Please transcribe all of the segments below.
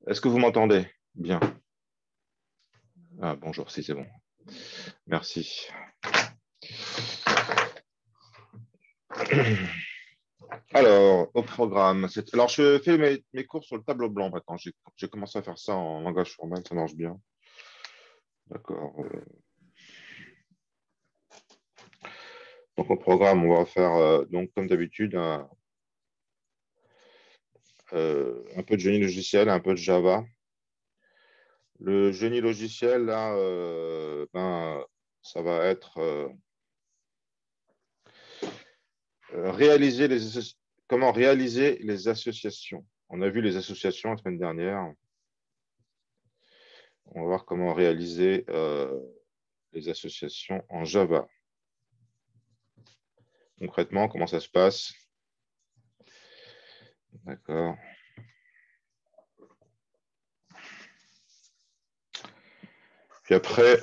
Est-ce que vous m'entendez bien? Ah, bonjour, si c'est bon. Merci. Alors, au programme. Alors, je fais mes cours sur le tableau blanc maintenant. J'ai commencé à faire ça en langage formel, ça marche bien. D'accord. Donc, au programme, on va faire, donc, comme d'habitude, un peu de génie logiciel, un peu de Java. Le génie logiciel, là, ça va être comment réaliser les associations. On a vu les associations la semaine dernière. On va voir comment réaliser les associations en Java. Concrètement, comment ça se passe? D'accord. Puis après,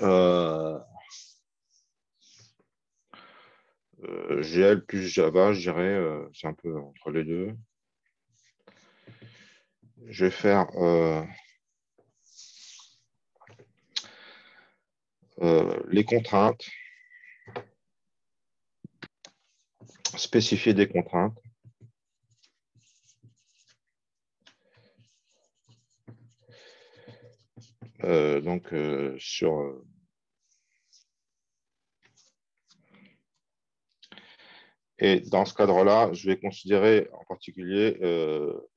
GL plus Java, je dirais, c'est un peu entre les deux. Je vais faire les contraintes, spécifier des contraintes. Donc, sur... et dans ce cadre-là, je vais considérer en particulier le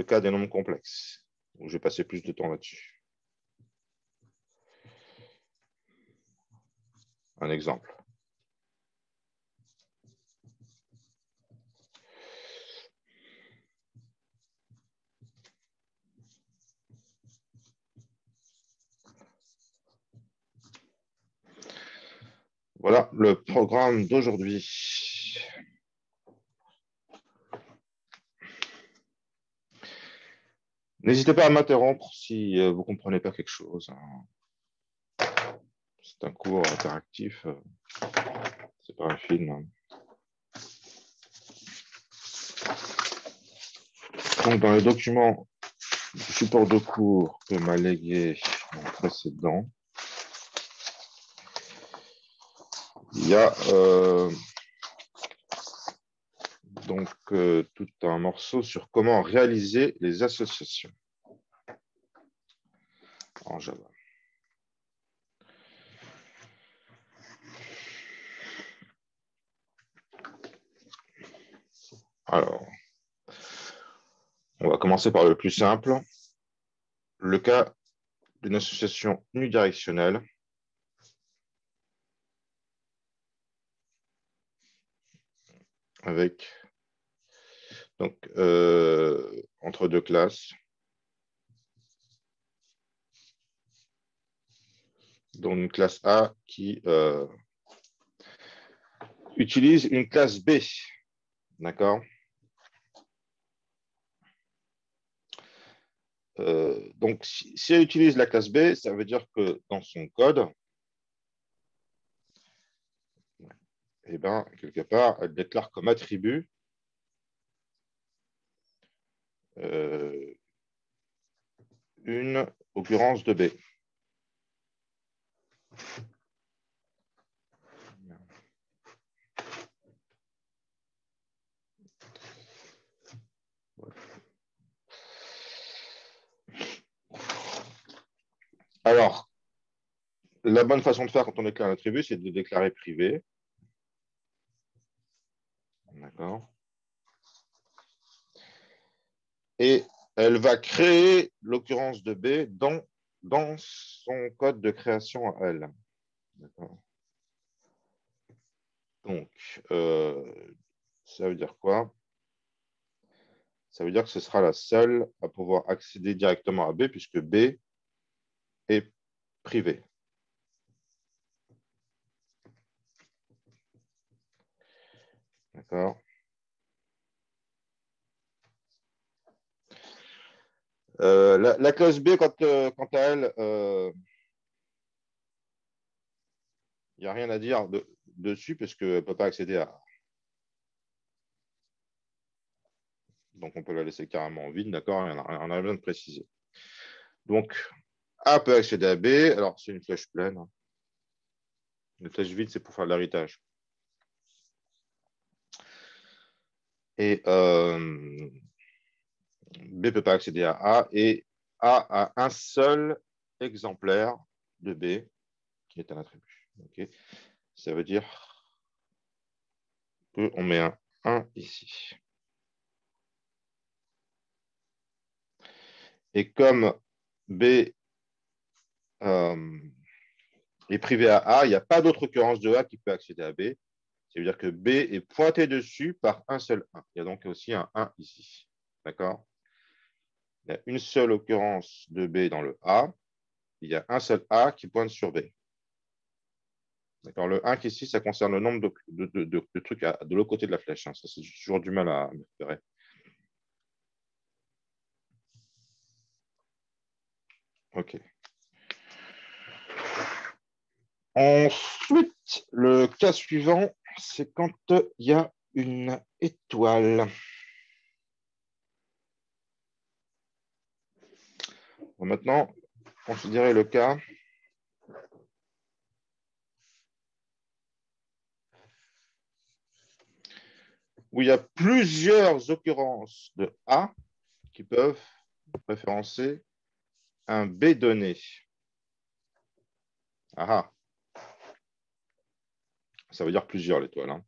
cas des nombres complexes, où je vais passer plus de temps là-dessus. Un exemple. Voilà le programme d'aujourd'hui. N'hésitez pas à m'interrompre si vous ne comprenez pas quelque chose. C'est un cours interactif, c'est pas un film. Donc, dans les documents du support de cours que m'a légué mon précédent, il y a donc tout un morceau sur comment réaliser les associations en Java. Alors, on va commencer par le plus simple. Le cas d'une association unidirectionnelle avec donc entre deux classes. Donc une classe A qui utilise une classe B. D'accord? Donc, si elle utilise la classe B, ça veut dire que dans son code, eh ben, quelque part, elle déclare comme attribut une occurrence de B. Alors, la bonne façon de faire quand on déclare un attribut, c'est de le déclarer privé. D'accord. Et elle va créer l'occurrence de B dans son code de création à elle. D'accord. Donc, ça veut dire quoi? Ça veut dire que ce sera la seule à pouvoir accéder directement à B, puisque B est privé. D'accord. La classe B, quant à elle, il n'y a rien à dire dessus, parce qu'elle ne peut pas accéder à. Donc, on peut la laisser carrément vide, d'accord? On a besoin de préciser. Donc, A peut accéder à B. Alors, c'est une flèche pleine. Une flèche vide, c'est pour faire de l'héritage. Et B ne peut pas accéder à A. Et A a un seul exemplaire de B qui est un attribut. Okay. Ça veut dire qu'on met un 1 ici. Et comme B est privé à A, il n'y a pas d'autre occurrence de A qui peut accéder à B. Ça veut dire que B est pointé dessus par un seul 1. Il y a donc aussi un 1 ici. D'accord? Il y a une seule occurrence de B dans le A. Il y a un seul A qui pointe sur B. D'accord? Le 1 qui est ici, ça concerne le nombre de trucs de l'autre côté de la flèche. Hein. Ça, c'est toujours du mal à me repérer. OK. Ensuite, le cas suivant, c'est quand il y a une étoile. Bon, maintenant, considérez le cas où il y a plusieurs occurrences de A qui peuvent référencer un B donné. Ah, ça veut dire plusieurs l'étoile. Hein.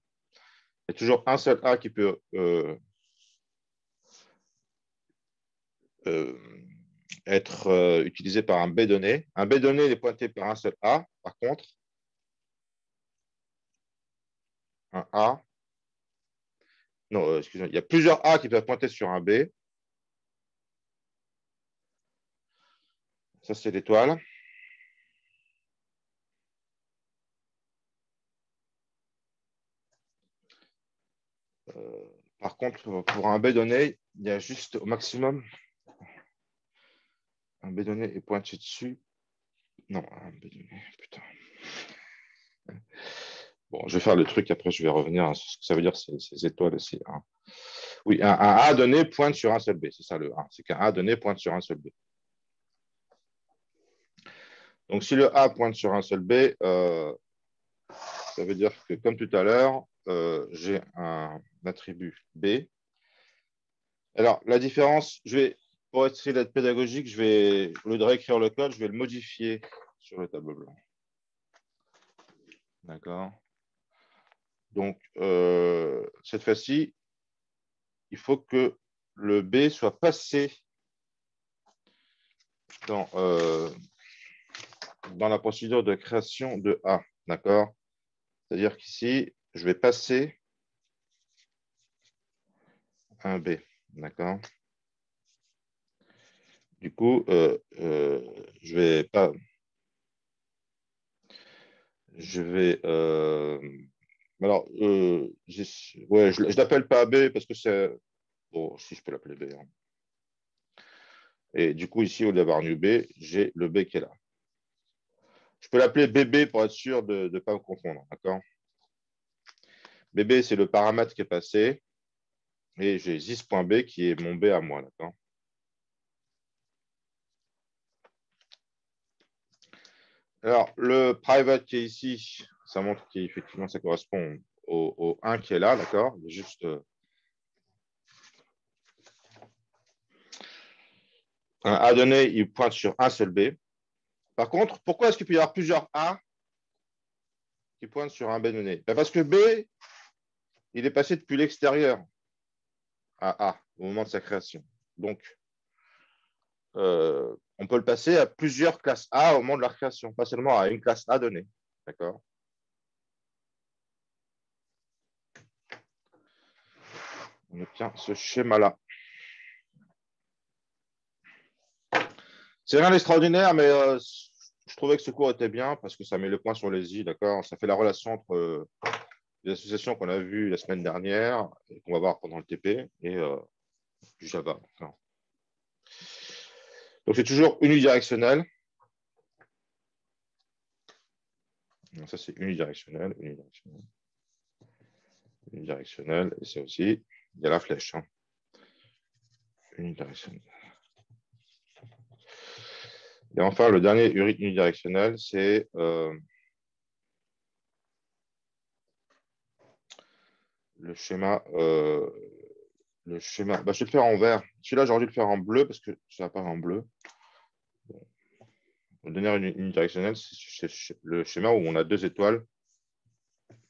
Il y a toujours un seul A qui peut être utilisé par un B donné. Un B donné est pointé par un seul A. Par contre, un A. Non, excusez-moi. Il y a plusieurs A qui peuvent pointer sur un B. Ça, c'est l'étoile. Par contre, pour un B donné, il y a juste au maximum un B donné est pointé dessus. Non, un B donné, putain. Bon, je vais faire le truc, après je vais revenir à ce que ça veut dire ces étoiles aussi. Hein. Oui, un A donné pointe sur un seul B, c'est ça le 1. C'est qu'un A donné pointe sur un seul B. Donc si le A pointe sur un seul B, ça veut dire que comme tout à l'heure, j'ai un attribut B. Alors la différence, pour essayer d'être pédagogique, au lieu de réécrire le code, je vais le modifier sur le tableau blanc. D'accord. Donc, cette fois-ci, il faut que le B soit passé dans la procédure de création de A. D'accord? C'est-à-dire qu'ici, je vais passer un B. D'accord? Du coup, je vais pas. Je vais. Alors, ouais, je ne l'appelle pas B parce que c'est. Bon, si je peux l'appeler B. Hein. Et du coup, ici, au lieu d'avoir new B, j'ai le B qui est là. Je peux l'appeler BB pour être sûr de ne pas me confondre. D'accord? BB, c'est le paramètre qui est passé. Et j'ai this.b qui est mon B à moi. D'accord? Alors, le private qui est ici, ça montre qu'effectivement, ça correspond au 1 qui est là. D'accord? Il y a juste un A donné, il pointe sur un seul B. Par contre, pourquoi est-ce qu'il peut y avoir plusieurs A qui pointent sur un B donné? Parce que B, il est passé depuis l'extérieur à A au moment de sa création. Donc, on peut le passer à plusieurs classes A au moment de la création, pas seulement à une classe A donnée. D'accord? On obtient ce schéma-là. C'est rien d'extraordinaire, mais je trouvais que ce cours était bien parce que ça met le point sur les i, d'accord? Ça fait la relation entre les associations qu'on a vues la semaine dernière et qu'on va voir pendant le TP et du Java. Enfin. Donc, c'est toujours unidirectionnel. Donc, ça, c'est unidirectionnel, unidirectionnel. Et c'est aussi, il y a la flèche. Hein. unidirectionnel. Et enfin, le dernier unidirectionnel, c'est le schéma. Le schéma. Bah, je vais le faire en vert. Celui-là, j'aurais dû le faire en bleu parce que ça apparaît en bleu. Le dernier unidirectionnel, c'est le schéma où on a deux étoiles,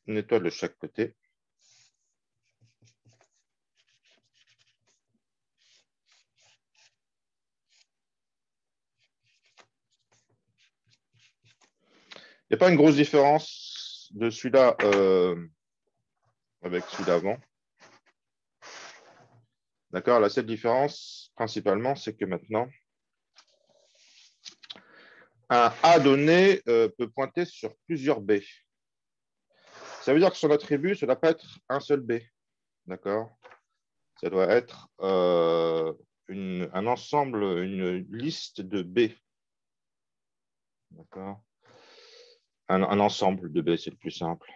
une étoile de chaque côté. Il n'y a pas une grosse différence de celui-là avec celui d'avant. D'accord. La seule différence, principalement, c'est que maintenant, un A donné peut pointer sur plusieurs B. Ça veut dire que son attribut, ça ne doit pas être un seul B. D'accord. Ça doit être un ensemble, une liste de B. D'accord. Un ensemble de B, c'est le plus simple.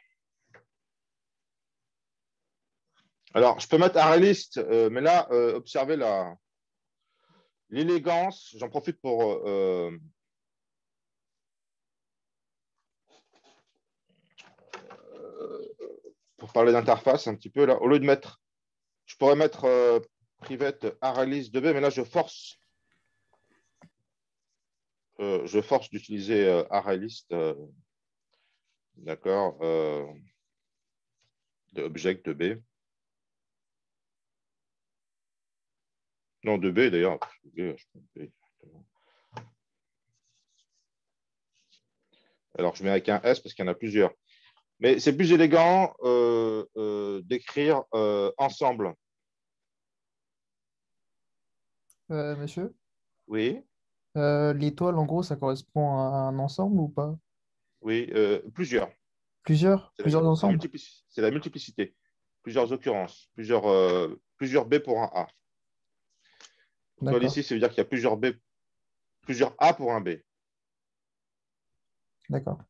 Alors, je peux mettre ArrayList, mais là, observez l'élégance. J'en profite pour parler d'interface un petit peu. Là. Au lieu de mettre, je pourrais mettre private ArrayList de B, mais là, je force d'utiliser ArrayList, d'accord, de object de B. Non, de B d'ailleurs. Alors, je mets avec un S parce qu'il y en a plusieurs. Mais c'est plus élégant d'écrire ensemble. Monsieur, Oui, l'étoile, en gros, ça correspond à un ensemble ou pas? oui, plusieurs. Plusieurs? Plusieurs ensembles? C'est la multiplicité. Plusieurs occurrences. Plusieurs B pour un A. L'étoile D'accord, ici, ça veut dire qu'il y a plusieurs A pour un B. d'accord.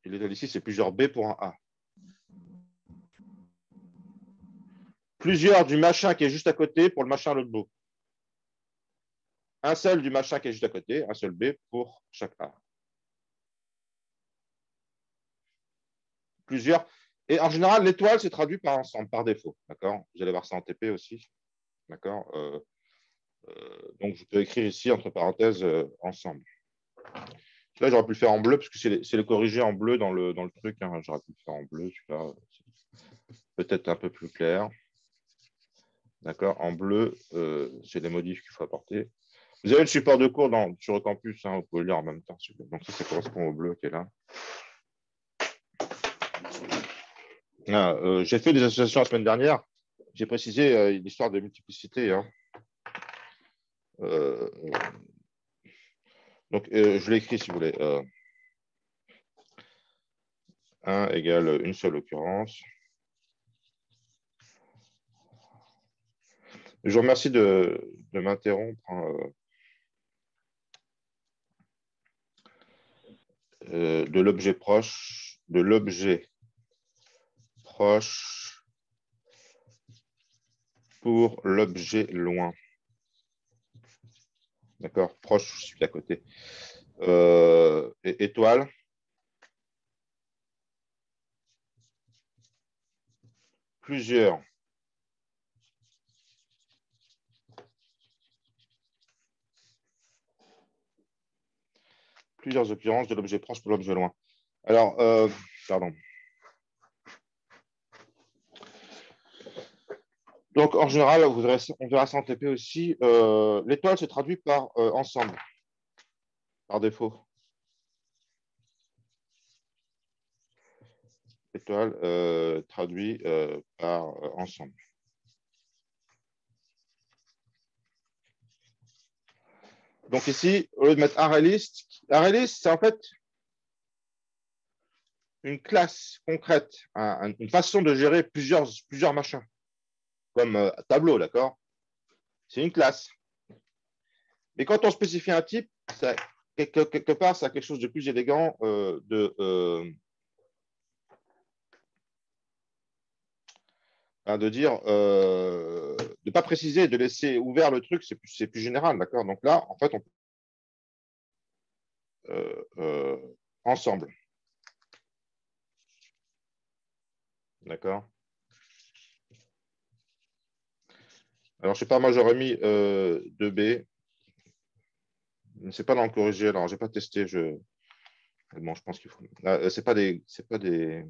Et l'étoile ici, c'est plusieurs B pour un A. Plusieurs du machin qui est juste à côté pour le machin à l'autre bout. Un seul du machin qui est juste à côté, un seul B pour chaque A. Plusieurs. Et en général, l'étoile se traduit par ensemble, par défaut. D'accord. Vous allez voir ça en TP aussi. D'accord. Donc, je peux écrire ici, entre parenthèses, ensemble. Là, j'aurais pu le faire en bleu, parce que c'est le corrigé en bleu dans le truc. Hein. J'aurais pu le faire en bleu, celui-là. Peut-être un peu plus clair. D'accord. En bleu, c'est les modifs qu'il faut apporter. Vous avez le support de cours sur le campus, hein, vous pouvez le lire en même temps. Donc ça correspond au bleu qui est là. Ah, j'ai fait des associations la semaine dernière. J'ai précisé l'histoire de multiplicité. Hein. Euh, donc, je l'ai écrit si vous voulez. 1 égale une seule occurrence. Je vous remercie de m'interrompre. De l'objet proche, pour l'objet loin. D'accord. Proche, je suis à côté. Étoile. Plusieurs occurrences de l'objet proche pour l'objet loin. Alors, pardon. Donc, en général, on verra ça en TP aussi. L'étoile se traduit par ensemble, par défaut. Étoile traduit par ensemble. Donc ici, au lieu de mettre ArrayList, c'est en fait une classe concrète, une façon de gérer plusieurs machins, comme tableau, d'accord? C'est une classe. Mais quand on spécifie un type, quelque part, ça a quelque chose de plus élégant de dire, de pas préciser, de laisser ouvert le truc, c'est plus général, d'accord? Donc là, en fait, on ensemble, d'accord? Alors, je sais pas, moi, j'aurais mis 2B, mais c'est pas dans le corrigé, alors, j'ai pas testé, bon, je pense qu'il faut... c'est pas des...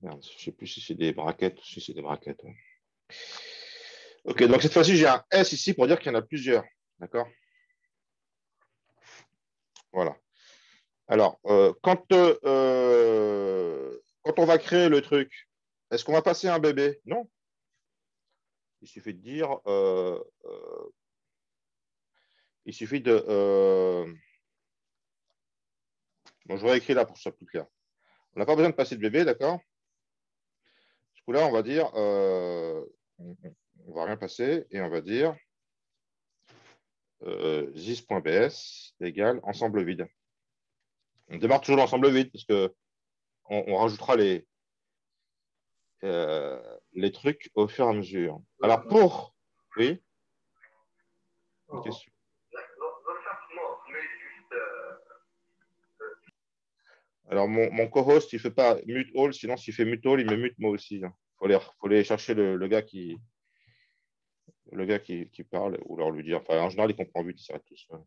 Merde, je sais plus si c'est des brackets ou si c'est des brackets. Ouais. Ok, donc cette fois-ci, j'ai un S ici pour dire qu'il y en a plusieurs, d'accord? Voilà. Alors, quand on va créer le truc, est-ce qu'on va passer un bébé? Non. Il suffit de dire, il suffit de, bon, je réécris là pour que ce soit plus clair. On n'a pas besoin de passer de bébé, d'accord? Du coup, là, on va dire, on va rien passer et on va dire this.bs égale ensemble vide. On démarre toujours l'ensemble vide parce que on rajoutera les trucs au fur et à mesure. Alors, pour... Oui, une question. Alors, mon co-host, il ne fait pas mute all, sinon s'il fait mute all, il me mute moi aussi. Il faut aller chercher le gars qui parle ou leur lui dire. Enfin, en général, il comprend vite, ils s'arrêtent tous. Ouais.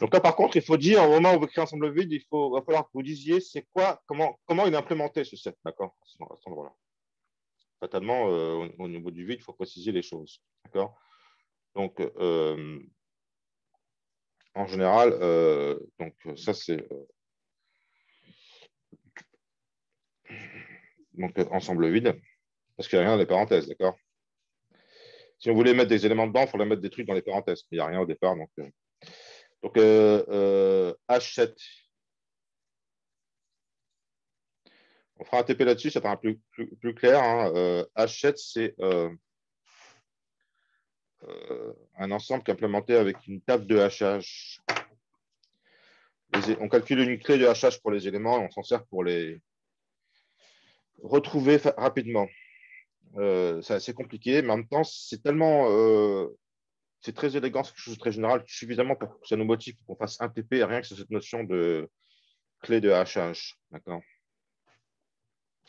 Donc là, par contre, il faut dire, au moment où vous créez ensemble vide, va falloir que vous disiez c'est quoi, comment il est implémenté ce set, d'accord, à cet endroit-là. Fatalement, au niveau du vide, il faut préciser les choses, d'accord. Donc, en général, donc ça c'est donc ensemble vide, parce qu'il n'y a rien dans les parenthèses, d'accord. Si on voulait mettre des éléments dedans, il faudrait mettre des trucs dans les parenthèses. Il n'y a rien au départ. Donc H7. On fera un TP là-dessus, ça sera plus clair. Hein. H7, c'est un ensemble qui est implémenté avec une table de hachage. On calcule une clé de hachage pour les éléments et on s'en sert pour les retrouver rapidement. C'est assez compliqué, mais en même temps, c'est tellement... c'est très élégant, c'est quelque chose de très général, suffisamment pour que ça nous motive pour qu'on fasse un TP, rien que sur cette notion de clé de hachage. D'accord.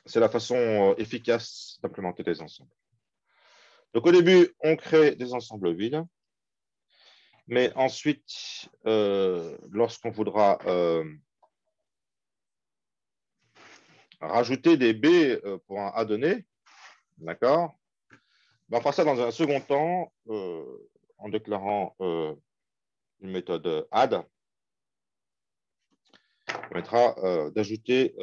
C'est la façon efficace d'implémenter des ensembles. Donc au début, on crée des ensembles vides, mais ensuite, lorsqu'on voudra rajouter des B pour un A donné, d'accord, on fera ça dans un second temps en déclarant une méthode add. On permettra d'ajouter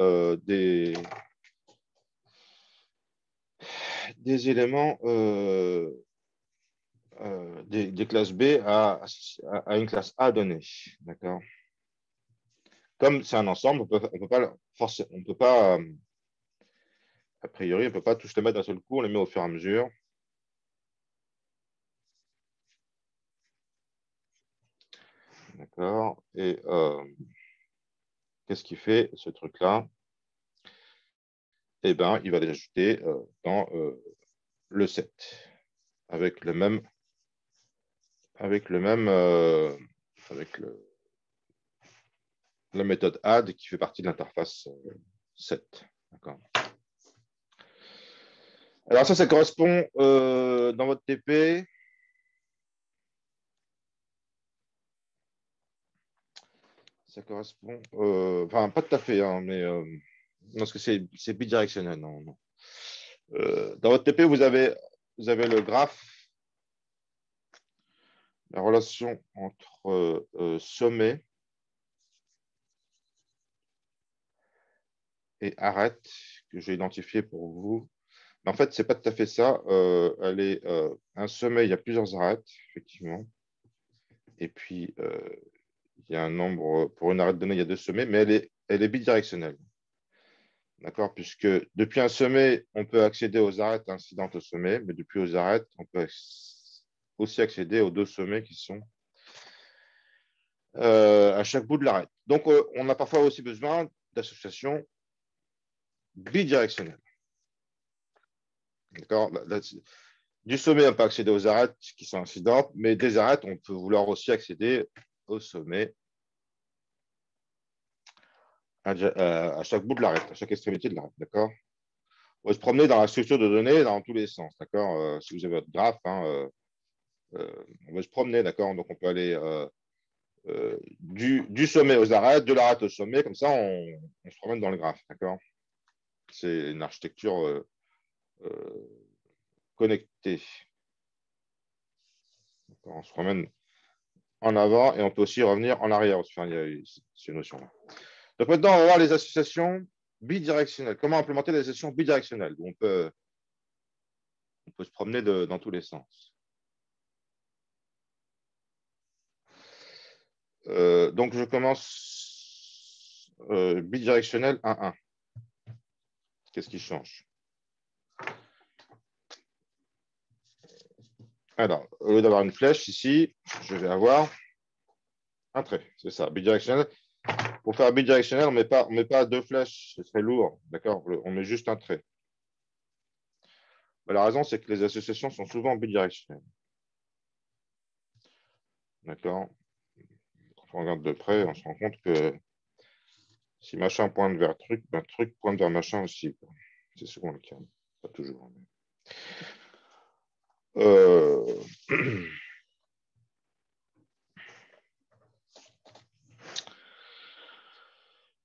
des éléments des classes B à une classe A donnée. D'accord. Comme c'est un ensemble, on peut pas forcer, on peut pas, a priori, on ne peut pas tous les mettre d'un seul coup, on les met au fur et à mesure. D'accord. Et qu'est-ce qu'il fait, ce truc-là? Eh bien, il va les ajouter dans le set avec la méthode add qui fait partie de l'interface set. D'accord. Alors ça correspond dans votre TP. Ça correspond, enfin pas tout à fait, hein, mais parce que c'est bidirectionnel. Non, non. Dans votre TP, vous avez le graphe, la relation entre sommet et arrête que j'ai identifié pour vous. Mais en fait, c'est pas tout à fait ça. Elle est un sommet, il y a plusieurs arêtes, effectivement. Et puis, il y a un nombre, pour une arête donnée, il y a 2 sommets, mais elle est bidirectionnelle. D'accord. Puisque depuis un sommet, on peut accéder aux arêtes incidentes au sommet, mais depuis aux arêtes, on peut aussi accéder aux 2 sommets qui sont à chaque bout de l'arête. Donc, on a parfois aussi besoin d'associations bidirectionnelles. D'accord. Du sommet, on peut accéder aux arêtes qui sont incidentes, mais des arêtes, on peut vouloir aussi accéder au sommet à chaque bout de l'arête, à chaque extrémité de l'arête, d'accord? On va se promener dans la structure de données dans tous les sens, d'accord? Si vous avez votre graphe, hein, on va se promener, d'accord? Donc, on peut aller du sommet aux arêtes, de l'arête au sommet, comme ça, on se promène dans le graphe, d'accord? C'est une architecture connectée. On se promène en avant et on peut aussi revenir en arrière. Enfin, il y a ces notions-là. Donc maintenant, on va voir les associations bidirectionnelles. Comment implémenter les associations bidirectionnelles? On peut se promener dans tous les sens. Donc, je commence bidirectionnel 1-1. Qu'est-ce qui change? Alors, au lieu d'avoir une flèche ici, je vais avoir un trait. C'est ça, bidirectionnel. Pour faire bidirectionnel, on ne met pas deux flèches, ce serait lourd. D'accord? On met juste un trait. La raison, c'est que les associations sont souvent bidirectionnelles. D'accord? Quand on regarde de près, on se rend compte que si machin pointe vers truc, ben, truc pointe vers machin aussi. C'est souvent le cas. Pas toujours. Euh...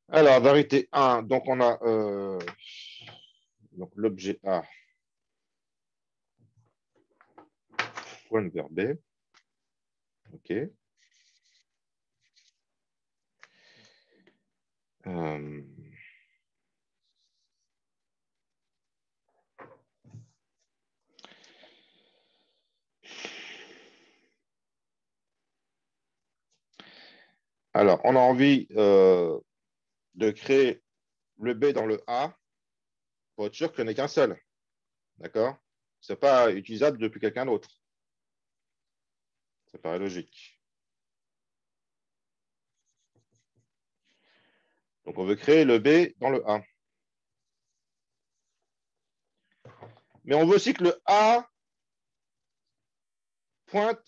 Alors, vérité 1, donc on a l'objet A pointe vers B. OK. Alors, on a envie de créer le B dans le A pour être sûr qu'il n'y en ait qu'un seul. D'accord? Ce n'est pas utilisable depuis quelqu'un d'autre. Ça paraît logique. Donc, on veut créer le B dans le A. Mais on veut aussi que le A pointe,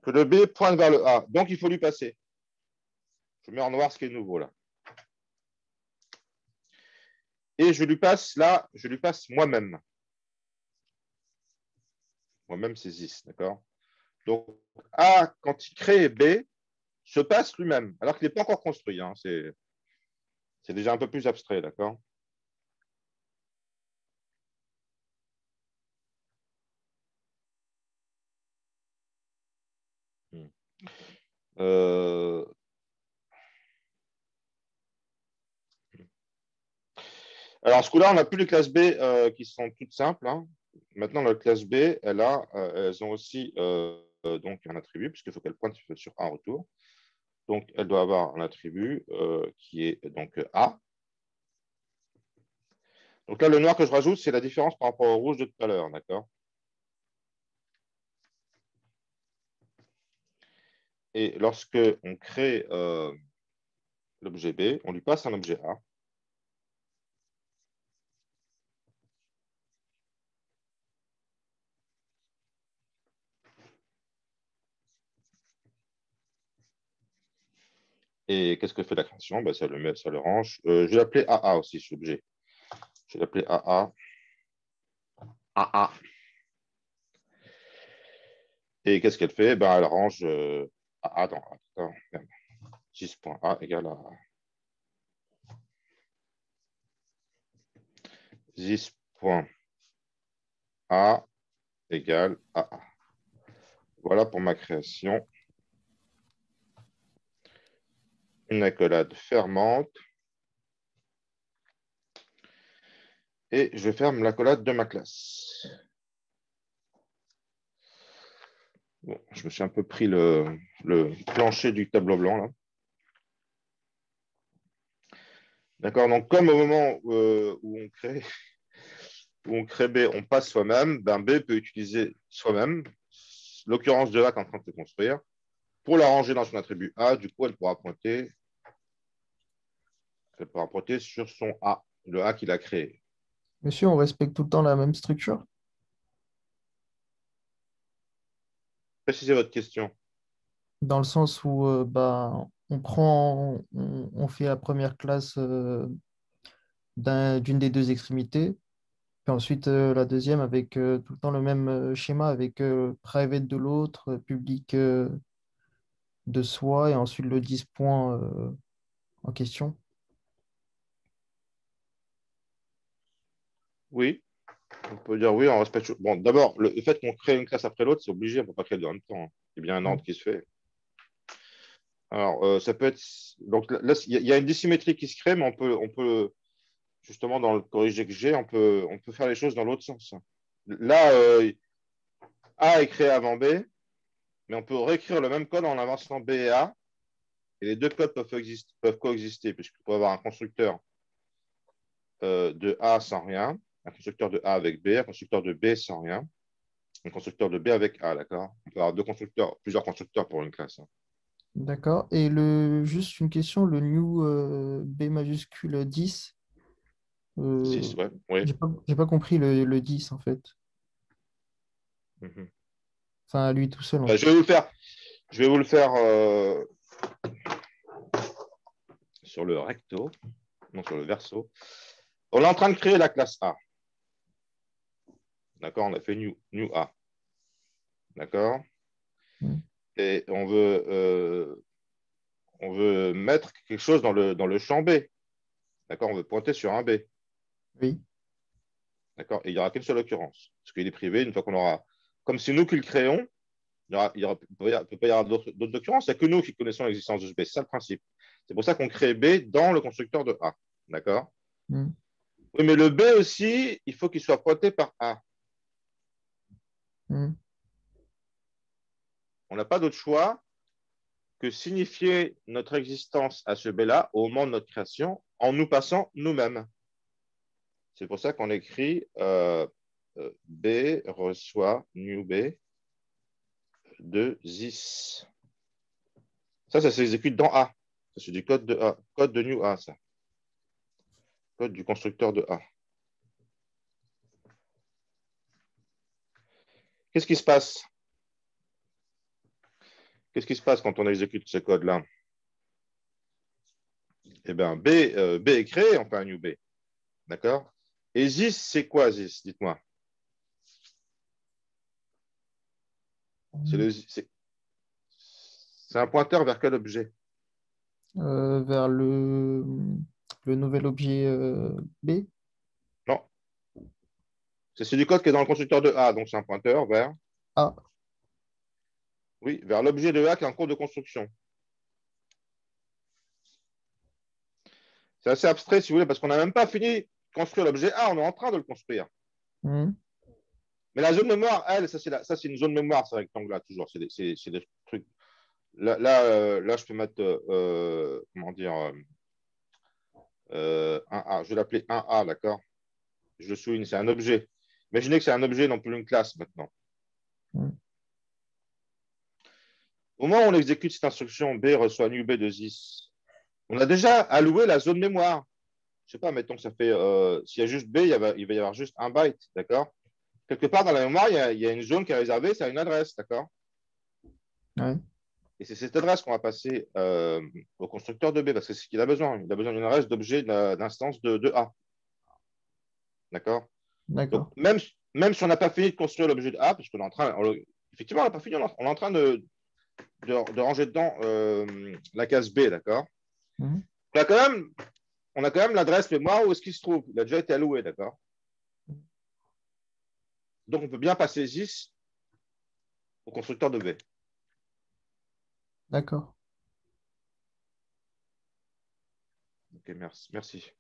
que le B pointe vers le A. Donc, il faut lui passer. Je mets en noir ce qui est nouveau là. Et je lui passe là, je lui passe moi-même. Moi-même, c'est 10, d'accord? Donc, A, quand il crée B, se passe lui-même, alors qu'il n'est pas encore construit. Hein. C'est déjà un peu plus abstrait, d'accord? Euh... Alors, ce coup-là, on n'a plus les classes B qui sont toutes simples. Hein. Maintenant, la classe B, elles ont aussi donc un attribut, puisqu'il faut qu'elles pointent sur un retour. Donc, elle doit avoir un attribut qui est donc A. Donc là, le noir que je rajoute, c'est la différence par rapport au rouge de tout à l'heure, d'accord? Et lorsque on crée l'objet B, on lui passe un objet A. Et qu'est-ce que fait la création? Ben, ça le range. Je vais l'appeler AA aussi, cet objet. Je vais l'appeler AA. AA. Et qu'est-ce qu'elle fait? Ben, elle range AA dans A. 6.A égale à 10.A égale à A. Voilà pour ma création. Une accolade fermante. Et je ferme l'accolade de ma classe. Bon, je me suis un peu pris le plancher du tableau blanc là. D'accord, donc comme au moment où on crée B, on passe soi-même, ben B peut utiliser soi-même l'occurrence de A qui est en train de se construire pour la ranger dans son attribut A. Du coup, elle pourra pointer sur son A, le A qu'il a créé. Monsieur, on respecte tout le temps la même structure? Précisez votre question. Dans le sens où bah, on fait la première classe d'une des deux extrémités, puis ensuite la deuxième avec tout le temps le même schéma avec private de l'autre, public de soi, et ensuite le 10 points en question. Oui, on peut dire oui, on respecte. Bon, d'abord, le fait qu'on crée une classe après l'autre, c'est obligé, on ne peut pas créer deux en même temps, hein. C'est bien un Mm. ordre qui se fait. Alors, ça peut être. Donc là, il y a une dissymétrie qui se crée, mais on peut justement, dans le corrigé que j'ai, on peut faire les choses dans l'autre sens. Là, A est créé avant B, mais on peut réécrire le même code en avançant B et A, et les deux codes peuvent coexister, puisqu'on peut avoir un constructeur de A sans rien, un constructeur de A avec B, un constructeur de B sans rien, un constructeur de B avec A, d'accord? On peut avoir plusieurs constructeurs pour une classe, hein. D'accord. Et juste une question, le new B majuscule 10, 6, euh, ouais, oui. j'ai pas compris le 10 en fait. Mhm. Enfin, à lui tout seul en Bah, tout je cas. vais vous le faire, je vais vous le faire sur le recto, non sur le verso. On est en train de créer la classe A. D'accord? On a fait new A. D'accord? Mm. Et on veut mettre quelque chose dans le champ B. D'accord? On veut pointer sur un B. Oui. D'accord? Et il n'y aura qu'une seule occurrence. Parce qu'il est privé, une fois qu'on aura. Comme c'est nous qui le créons, il ne peut pas y avoir d'autres occurrences. Il n'y a que nous qui connaissons l'existence de ce B. C'est ça le principe. C'est pour ça qu'on crée B dans le constructeur de A. D'accord? Mm. Oui, mais le B aussi, il faut qu'il soit pointé par A. Mm. On n'a pas d'autre choix que signifier notre existence à ce B-là au moment de notre création en nous passant nous-mêmes. C'est pour ça qu'on écrit B reçoit new B de this. Ça s'exécute dans A. Ça, c'est du code de A. Code de new A, ça. Code du constructeur de A. Qu'est-ce qui se passe? Qu'est-ce qui se passe quand on exécute ce code-là? Eh bien, B est créé, on fait un new B. D'accord? Et this, c'est quoi this? Dites-moi. C'est un pointeur vers quel objet? Vers le nouvel objet B. Non. C'est du code qui est dans le constructeur de A, donc c'est un pointeur vers, Ah, oui, vers l'objet de A qui est en cours de construction. C'est assez abstrait, si vous voulez, parce qu'on n'a même pas fini de construire l'objet A, on est en train de le construire. mm, Mais la zone mémoire, elle, ça, c'est une zone mémoire, ce rectangle-là, toujours. C'est des trucs. Là, je peux mettre, comment dire, un A. Je vais l'appeler 1A, d'accord? Je le souligne, c'est un objet. Imaginez que c'est un objet, non plus une classe maintenant. mm, Au moment où on exécute cette instruction, B reçoit new B de 10, on a déjà alloué la zone mémoire. Je sais pas, mettons que ça fait, s'il y a juste B, il va y avoir juste un byte, d'accord? Quelque part dans la mémoire, il y a une zone qui est réservée, c'est une adresse, d'accord? ouais, Et c'est cette adresse qu'on va passer au constructeur de B, parce que c'est ce qu'il a besoin. Il a besoin d'une adresse d'objet d'instance de A, d'accord? Donc, d'accord. même si on n'a pas fini de construire l'objet de A, puisqu'on est en train, effectivement, on n'a pas fini, on est en train de ranger dedans la case B, d'accord? Mm, On a quand même, on a quand même l'adresse mémoire où est-ce qu'il se trouve. Il a déjà été alloué, d'accord? Donc, on peut bien passer 10 au constructeur de B. d'accord. Ok, merci. Merci.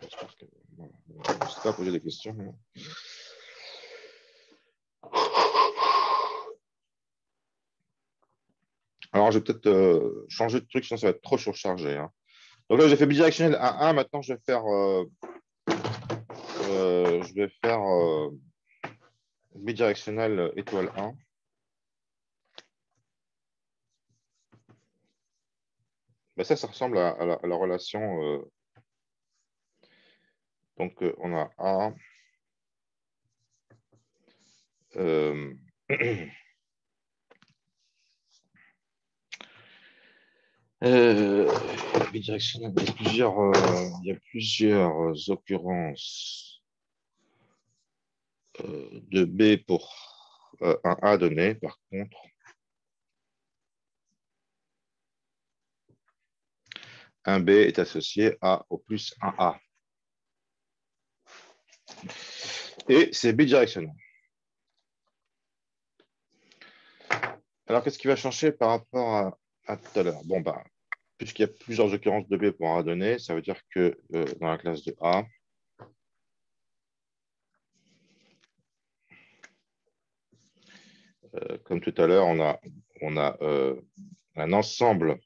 J'espère que voilà, je ne sais pas poser des questions. Alors, je vais peut-être changer de truc, sinon ça va être trop surchargé, hein. Donc là, j'ai fait bidirectionnel à 1. Maintenant, je vais faire bidirectionnel étoile 1. Ben, ça ressemble à la relation. Donc, on a A. euh, Bidirectionnel, il y a plusieurs occurrences de B pour un A donné. Par contre, un B est associé à au plus un A. Et c'est bidirectionnel. Alors, qu'est-ce qui va changer par rapport à tout à l'heure? Bon, bah, puisqu'il y a plusieurs occurrences de B pour un A donné, ça veut dire que dans la classe de A, comme tout à l'heure, on a un ensemble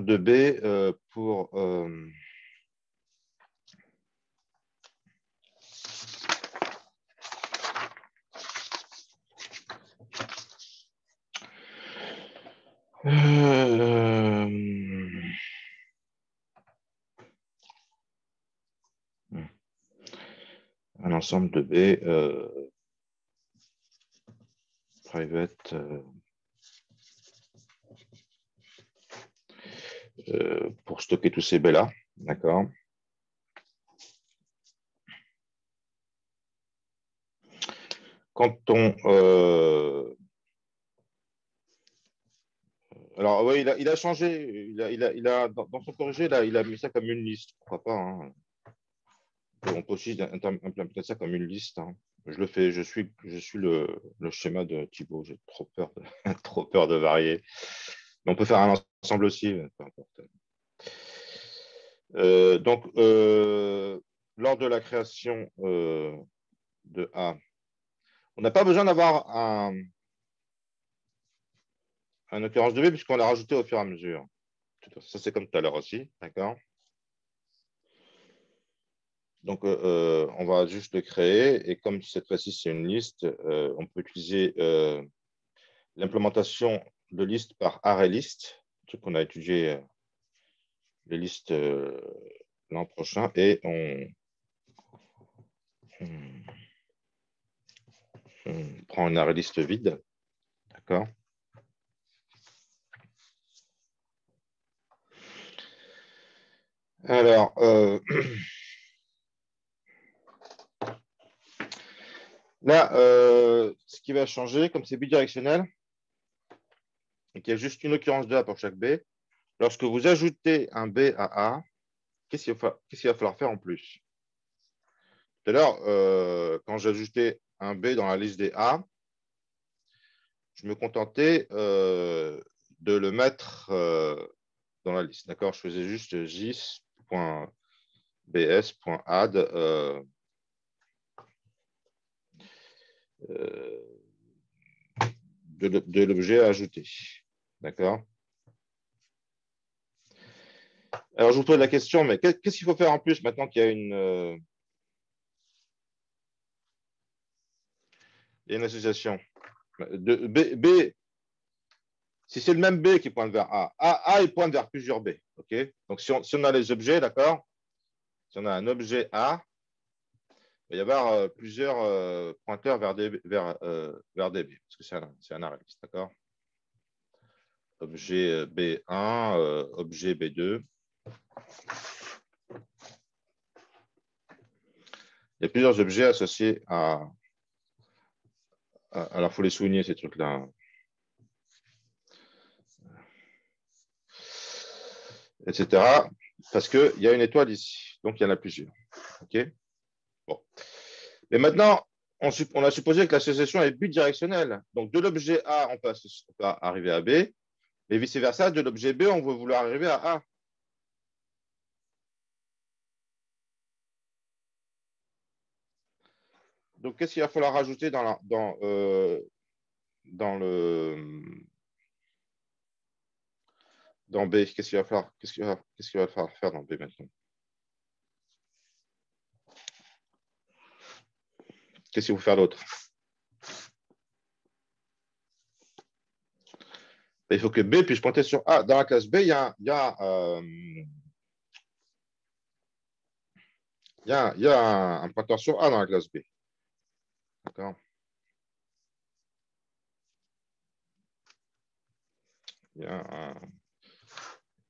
de B pour un ensemble de B private pour stocker tous ces B-là. D'accord. Quand on... alors, oui, il a changé. Dans son corrigé, là, il a mis ça comme une liste. Pourquoi pas, hein. On peut aussi implémenter ça comme une liste, hein. Je le fais, je suis le schéma de Thibaut. J'ai trop peur trop peur de varier. Mais on peut faire un ensemble aussi, peu importe. Donc, lors de la création de A, on n'a pas besoin d'avoir un occurrence de B puisqu'on l'a rajouté au fur et à mesure. Ça, c'est comme tout à l'heure aussi, d'accord? Donc, on va juste le créer et comme cette fois-ci, c'est une liste, on peut utiliser l'implémentation de liste par ArrayList, truc qu'on a étudié les listes l'an prochain et on prend une ArrayList vide, d'accord? Alors, là, ce qui va changer, comme c'est bidirectionnel, et qu'il y a juste une occurrence de A pour chaque B, lorsque vous ajoutez un B à A, qu'est-ce qu'il va falloir faire en plus? Tout à l'heure, quand j'ajoutais un B dans la liste des A, je me contentais de le mettre dans la liste. D'accord? Je faisais juste gis.bs.add de l'objet à ajouter. D'accord? Alors, je vous pose la question, mais qu'est-ce qu'il faut faire en plus maintenant qu'il y a une association de B, si c'est le même B qui pointe vers A, il pointe vers plusieurs B. OK? Donc, si on a les objets, d'accord? Si on a un objet A, il va y avoir plusieurs pointeurs vers des B, parce que c'est un array, d'accord? Objet B1, objet B2. Il y a plusieurs objets associés à alors, il faut les souligner, ces trucs-là. Etc. Parce qu'il y a une étoile ici. Donc, il y en a plusieurs. OK? Bon. Et maintenant, on a supposé que l'association est bidirectionnelle. Donc, de l'objet A, on peut arriver à B. Et vice-versa, de l'objet B, on veut vouloir arriver à A. Donc, qu'est-ce qu'il va falloir rajouter dans B? Qu'est-ce qu'il va falloir faire dans B maintenant? Qu'est-ce qu'il faut faire d'autre? Il faut que B puisse pointer sur A. Dans la classe B, il y a un pointeur sur A dans la classe B. D'accord?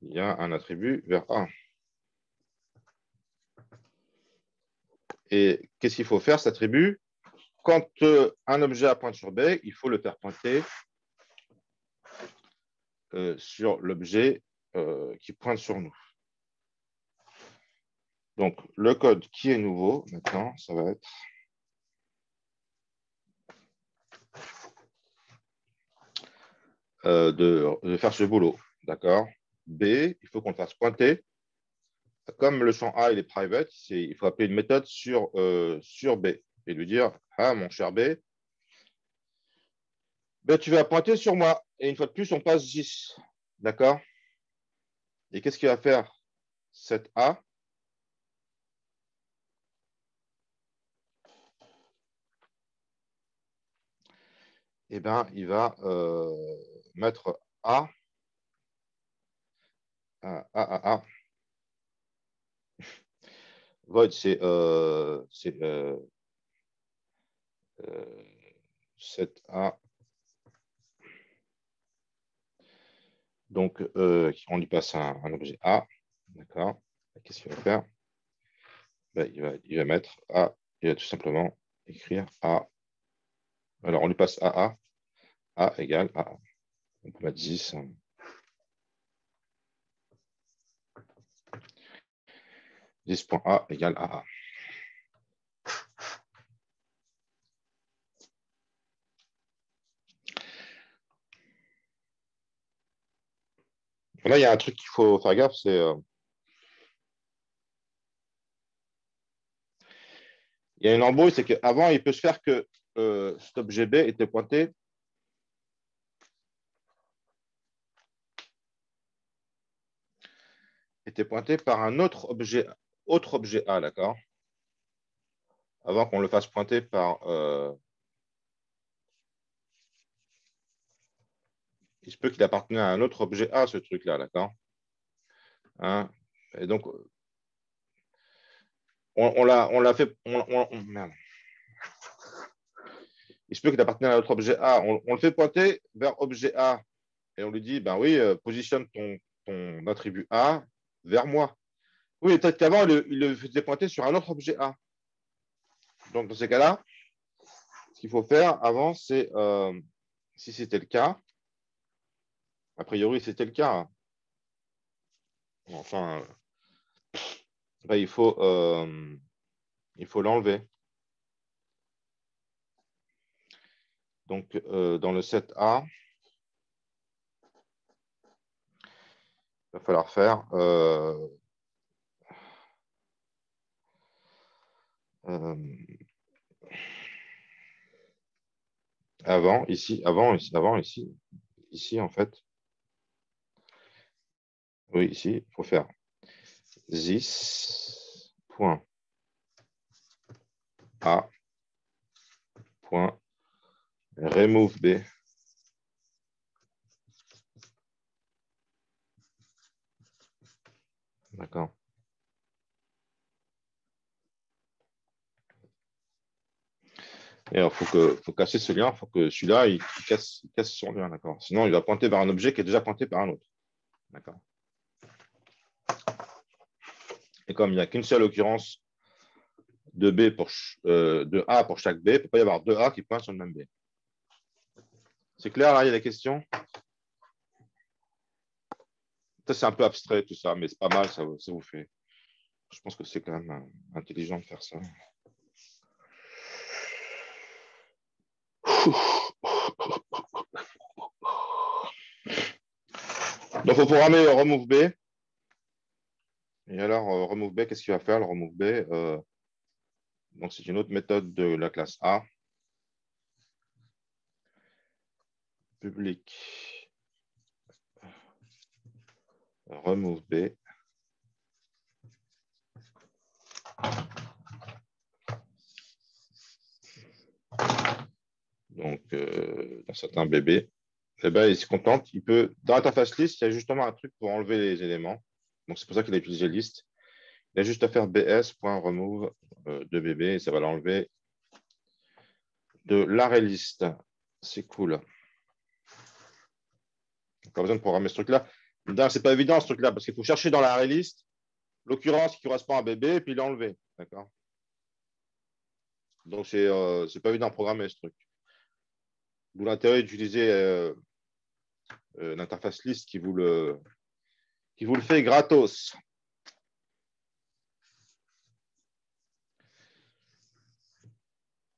il y a un attribut vers A. Et qu'est-ce qu'il faut faire, cet attribut? Quand un objet pointe sur B, il faut le faire pointer sur l'objet qui pointe sur nous. Donc, le code qui est nouveau, maintenant, ça va être de faire ce boulot. D'accord? B, il faut qu'on le fasse pointer. Comme le champ A il est private, il faut appeler une méthode sur B et lui dire « Ah, mon cher B, ben, tu vas pointer sur moi. » Et une fois de plus, on passe 10. D'accord? Et qu'est-ce qu'il va faire cet A? Eh bien, il va mettre A. Void, c'est 7A. Donc, on lui passe un objet A. D'accord? Qu'est-ce qu'il va faire? Ben, il va mettre A. Il va tout simplement écrire A. Alors, on lui passe AA. A égale AA. On peut mettre 10. 10.A égale AA. Là, il y a un truc qu'il faut faire gaffe, c'est il y a une embrouille, c'est qu'avant, il peut se faire que cet objet B était pointé par un autre objet A, d'accord? Avant qu'on le fasse pointer par... il se peut qu'il appartenait à un autre objet A, ce truc-là, d'accord? Hein? Et donc, on l'a fait... merde. Il se peut qu'il appartenait à un autre objet A. On le fait pointer vers objet A. Et on lui dit, ben oui, positionne ton attribut A vers moi. Oui, peut-être qu'avant, il le faisait pointer sur un autre objet A. Donc, dans ces cas-là, ce qu'il faut faire avant, c'est, si c'était le cas, a priori, c'était le cas. Enfin, ben, il faut l'enlever. Donc, dans le set A, il va falloir faire avant, ici, ici, en fait. Oui, ici, il faut faire this point A point remove B. D'accord. Et alors, il faut casser ce lien, il faut que celui-là, il casse son lien, d'accord. Sinon, il va pointer vers un objet qui est déjà pointé par un autre. D'accord. Et comme il n'y a qu'une seule occurrence de A pour chaque B, il ne peut pas y avoir deux A qui pointent sur le même B. C'est clair, là, il y a des questions? Ça, c'est un peu abstrait, tout ça, mais c'est pas mal, ça vous fait. Je pense que c'est quand même intelligent de faire ça. Donc, il faut programmer remove B. Et alors, remove B, qu'est-ce qu'il va faire, le remove B? Donc, c'est une autre méthode de la classe A. Public remove B. Donc, dans certains bébés, eh ben, il se contente. Il peut, dans l'interface list, il y a justement un truc pour enlever les éléments. Donc, c'est pour ça qu'il a utilisé list. Il a juste à faire bs.remove de bébé et ça va l'enlever de l'array list. C'est cool. Pas besoin de programmer ce truc-là. C'est pas évident ce truc-là, parce qu'il faut chercher dans la array list l'occurrence qui correspond à bébé et puis l'enlever. D'accord. Donc, c'est pas évident à programmer ce truc. D'où l'intérêt d'utiliser l'interface list qui vous le fait gratos.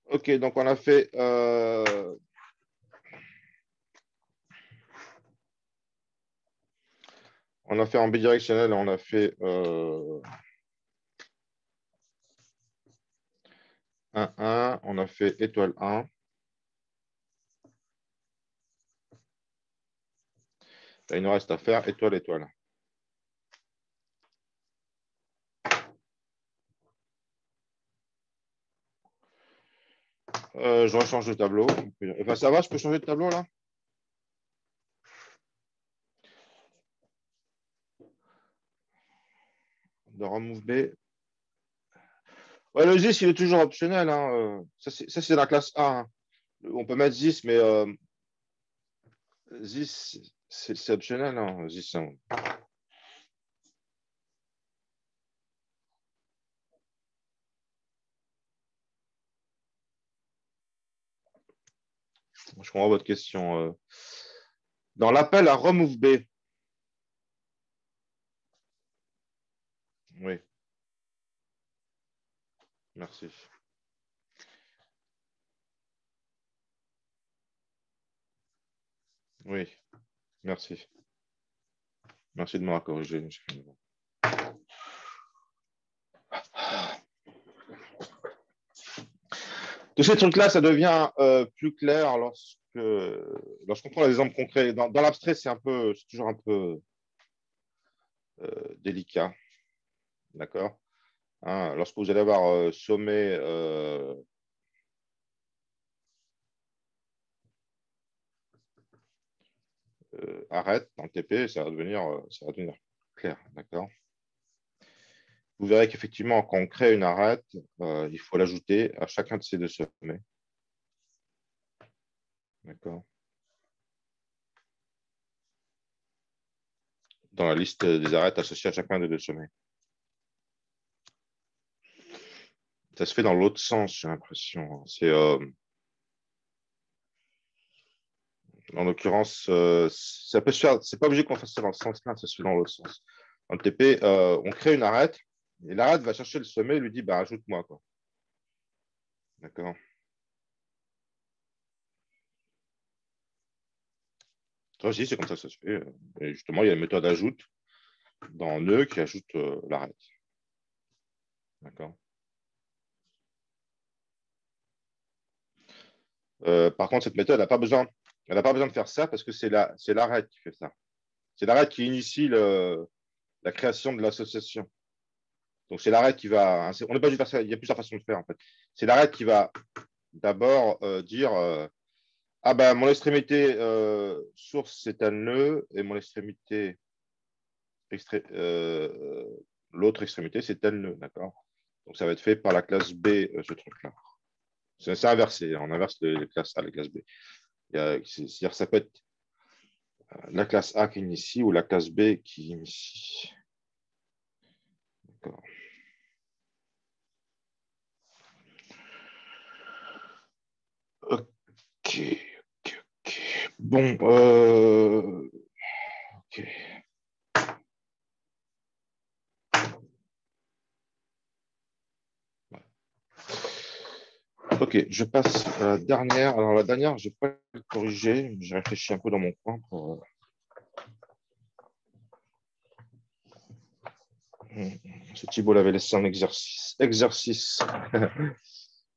OK, donc on a fait en bidirectionnel, on a fait 1, 1, on a fait étoile 1. Là, il nous reste à faire étoile, étoile. Je rechange de tableau. Enfin, ça va, je peux changer de tableau là? De remove B. Ouais, le ZIS, il est toujours optionnel. Hein. Ça, c'est la classe A. Hein. On peut mettre ZIS, mais ZIS, c'est optionnel. Hein. ZIS, hein. Je comprends votre question. Dans l'appel à remove B. Oui, merci. Oui, merci. Merci de m'avoir corrigé. Tous ces trucs-là, ça devient plus clair lorsqu'on prend des exemples concrets. Dans l'abstrait, c'est toujours un peu délicat. D'accord. Hein, lorsque vous allez avoir sommet arrête dans le TP, ça va devenir clair. D'accord. Vous verrez qu'effectivement, quand on crée une arête, il faut l'ajouter à chacun de ces deux sommets. D'accord. Dans la liste des arêtes associées à chacun des deux sommets. Ça se fait dans l'autre sens, j'ai l'impression. C'est en l'occurrence, ça peut se faire. C'est pas obligé qu'on fasse ça dans le sens-là, ça se fait dans l'autre sens. Dans le TP, on crée une arête et l'arête va chercher le sommet et lui dit bah ajoute-moi quoi. D'accord. Ça aussi, c'est comme ça que ça se fait. Et justement, il y a une méthode ajoute dans nœud qui ajoute l'arête. D'accord. Par contre, cette méthode n'a pas besoin, elle n'a pas besoin de faire ça parce que c'est l'arête qui fait ça. C'est l'arête qui initie la création de l'association. Donc, c'est l'arête qui va. On n'est pas juste faire ça, il y a plusieurs façons de faire en fait. C'est l'arête qui va d'abord dire ah ben mon extrémité source c'est un nœud et mon extrémité l'autre extrémité c'est tel nœud, d'accord. Donc ça va être fait par la classe B ce truc-là. C'est inversé, on inverse les classes A, les classes B. C'est-à-dire que ça peut être la classe A qui initie ou la classe B qui initie. D'accord. Ok, ok. Bon, ok. Ok, je passe à la dernière. Alors, la dernière, je n'ai pas corrigé. J'ai réfléchi un peu dans mon coin pour. Ce Thibault l'avait laissé en exercice.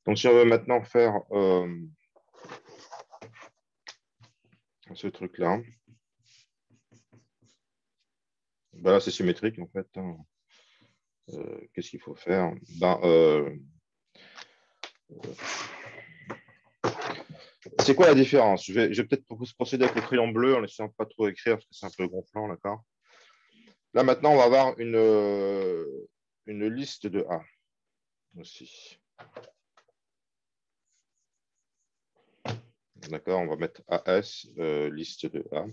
Donc, si on veut maintenant faire ce truc-là, ben là, c'est symétrique en fait. Hein. Qu'est-ce qu'il faut faire? C'est quoi la différence? Je vais peut-être procéder avec le crayon bleu en essayant de pas trop écrire parce que c'est un peu gonflant, d'accord? Là, maintenant, on va avoir une liste de A aussi. D'accord, on va mettre AS, liste de A.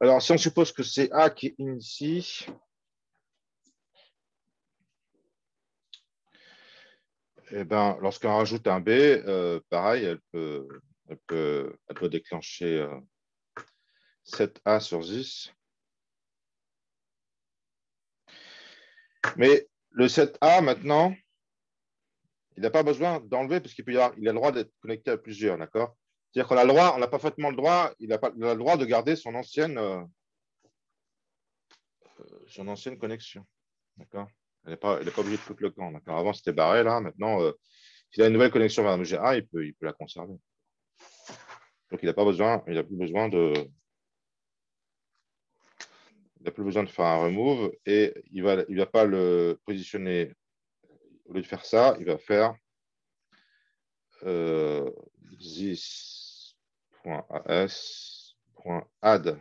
Alors, si on suppose que c'est A qui est in ici, eh ben, lorsqu'on rajoute un B, pareil, elle peut déclencher 7A sur 10. Mais le 7A, maintenant, il n'a pas besoin d'enlever parce il a le droit d'être connecté à plusieurs, d'accord? C'est-à-dire qu'on a le droit, on a parfaitement le droit, il a le droit de garder son ancienne connexion, d'accord? Il n'est pas obligé de foutre le camp, d'accord? Avant, c'était barré, là. Maintenant, s'il a une nouvelle connexion vers l'objet A, il peut la conserver. Donc, il n'a plus besoin de faire un remove et il va pas le positionner. Au lieu de faire ça, il va faire this.as.add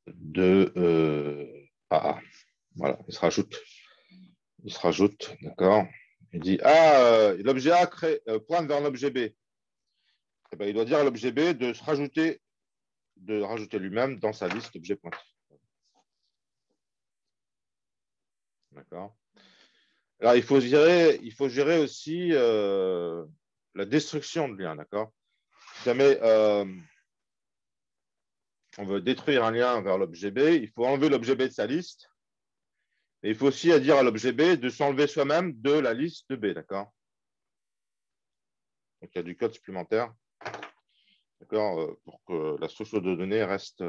de AA. Voilà, il se rajoute, d'accord. Il dit l'objet A pointe vers l'objet B. Eh ben, il doit dire à l'objet B de rajouter lui-même dans sa liste objet pointé. D'accord. Alors, il faut gérer aussi la destruction de liens, d'accord. Si jamais on veut détruire un lien vers l'objet B, il faut enlever l'objet B de sa liste. Et il faut aussi dire à l'objet B de s'enlever soi-même de la liste de B, d'accord. Donc, il y a du code supplémentaire, d'accord, pour que la structure de données reste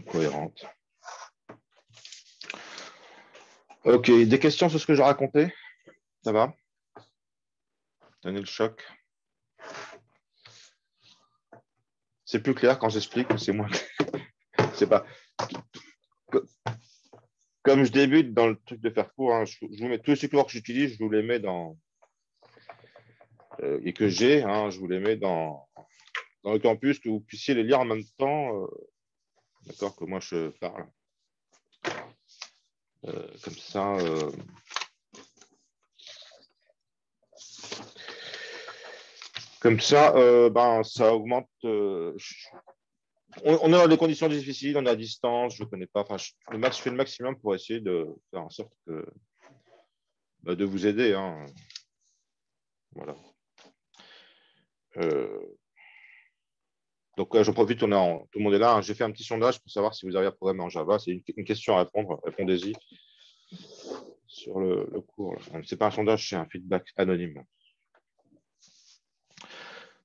cohérente. Ok, des questions sur ce que j'ai raconté? Ça va? Donner le choc. C'est plus clair quand j'explique, c'est moins. C'est pas. Comme je débute dans le truc de faire court, hein, je vous mets tous les supports que j'utilise, je vous les mets dans. Et que j'ai, hein, je vous les mets dans le campus, que vous puissiez les lire en même temps, d'accord, que moi je parle. Comme ça. Comme ça, ça augmente. On est dans des conditions difficiles, on est à distance, je ne connais pas. Enfin, je fais le maximum pour essayer de faire en sorte de vous aider. Hein. Voilà. Donc, j'en profite, tout le monde est là. Hein. J'ai fait un petit sondage pour savoir si vous avez un programme en Java. C'est une question à répondre. Répondez-y sur le cours. Ce n'est pas un sondage, c'est un feedback anonyme.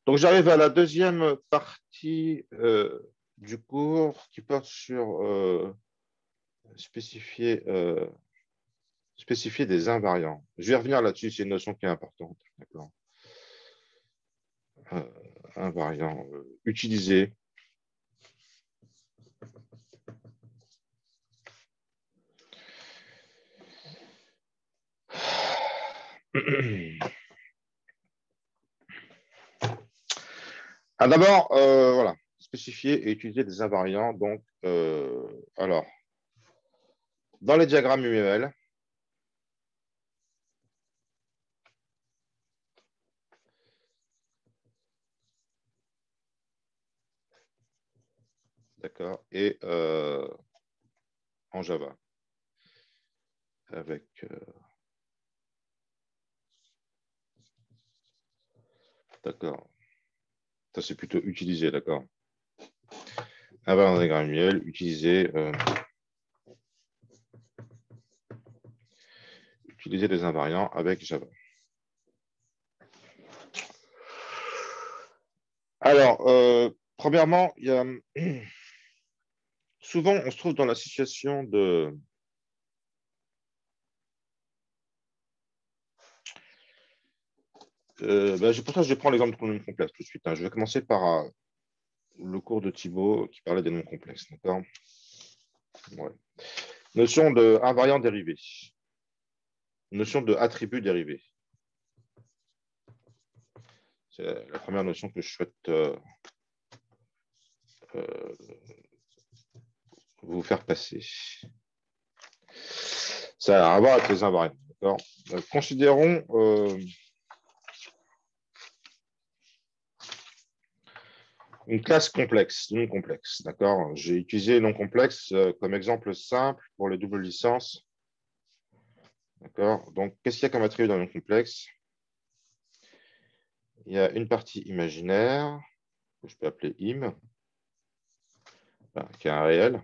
Donc, j'arrive à la deuxième partie du cours qui porte sur spécifier des invariants. Je vais revenir là-dessus, c'est une notion qui est importante. D'accord. Invariant utilisé. D'abord, voilà, spécifier et utiliser des invariants. Donc, alors, dans les diagrammes UML, d'accord, et en Java, avec d'accord. Ça, c'est plutôt utilisé, d'accord. Invariant dans les diagrammes UML, utiliser des invariants avec Java. Alors, premièrement, il y a souvent, on se trouve dans la situation de pour ça, je prends l'exemple de noms complexes tout de suite. Hein. Je vais commencer par le cours de Thibaut qui parlait des noms complexes. D'accord. Ouais. Notion de invariant dérivé. Notion de attribut dérivé. C'est la première notion que je souhaite vous faire passer. Ça a à voir avec les invariants. Considérons une classe complexe, non complexe. D'accord. J'ai utilisé non complexe comme exemple simple pour les doubles licences. D'accord. Donc, qu'est-ce qu'il y a comme attribut dans non complexe? Il y a une partie imaginaire, que je peux appeler im, qui est un réel.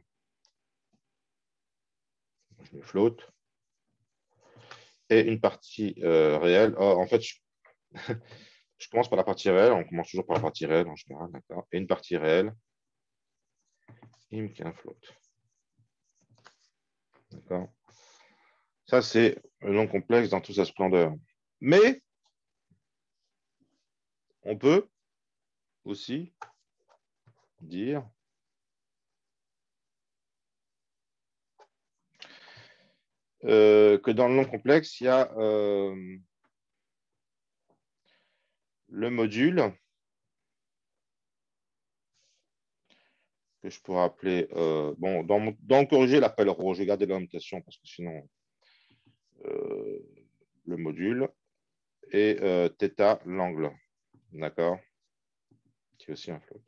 Je mets float. Et une partie réelle. Oh, en fait, je commence par la partie réelle. On commence toujours par la partie réelle en général. D'accord. Et une partie réelle, im qui est un float. D'accord. Ça, c'est le non complexe dans toute sa splendeur. Mais on peut aussi dire que dans le non complexe, il y a le module que je pourrais appeler, bon, dans le corrigé, l'appelle rho. J'ai gardé la notation parce que sinon, le module et θ, l'angle, d'accord, qui est aussi un float.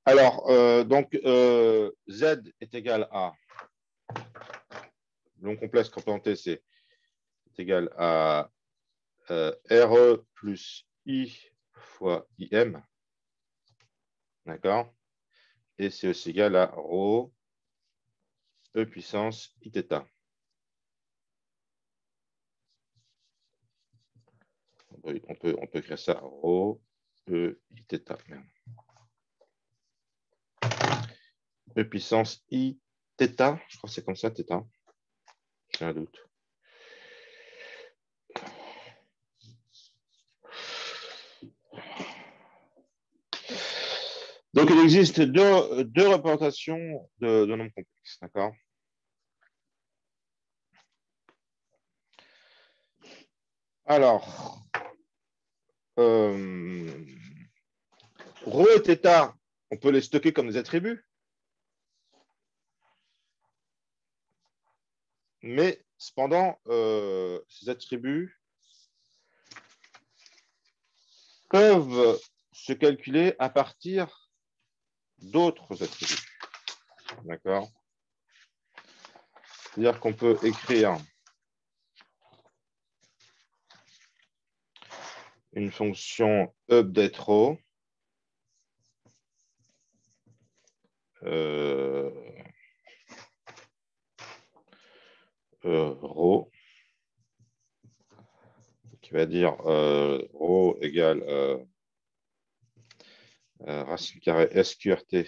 Alors, donc, Z est égal à, le non complexe représenté, c'est égal à RE plus I fois IM, d'accord, et c'est aussi égal à rho E puissance Iθ. On peut écrire ça rho E Iθ. E puissance Iθ, je crois que c'est comme ça, θ. J'ai un doute. Donc, il existe deux représentations de nombres complexes, d'accord? Alors, rho et θ, on peut les stocker comme des attributs, mais cependant, ces attributs peuvent se calculer à partir d'autres attributs, d'accord? C'est-à-dire qu'on peut écrire une fonction update row row qui va dire row égale racine carrée SQRT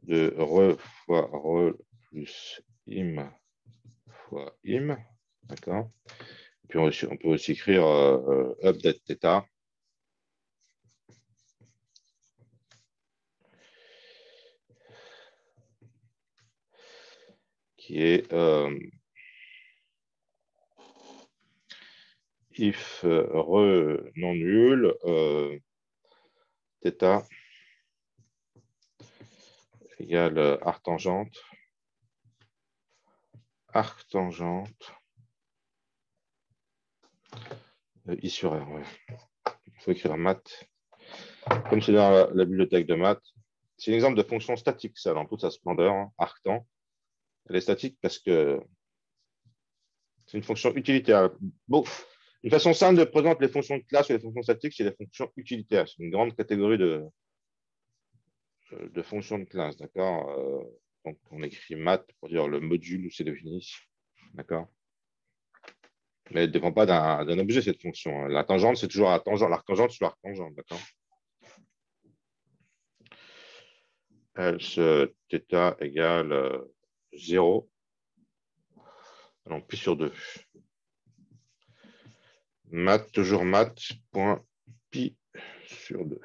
de re fois re plus im fois im, d'accord? Puis on peut aussi écrire update θ qui est if re non nul θ égale arctangente I sur R. Ouais. Il faut écrire math. Comme c'est dans la bibliothèque de maths, c'est un exemple de fonction statique, ça, dans toute sa splendeur, hein, arctan. Elle est statique parce que c'est une fonction utilitaire. Bon, une façon simple de présenter les fonctions de classe et les fonctions statiques, c'est les fonctions utilitaires. C'est une grande catégorie de fonctions de classe, d'accord? Donc, on écrit math pour dire le module où c'est défini, d'accord? Mais elle ne dépend pas d'un objet, cette fonction. La tangente, c'est toujours la tangente. L'arctangente, c'est toujours l'arctangente, d'accord? Else θ égale 0. Donc, pi sur 2. Math, toujours math, point pi sur 2.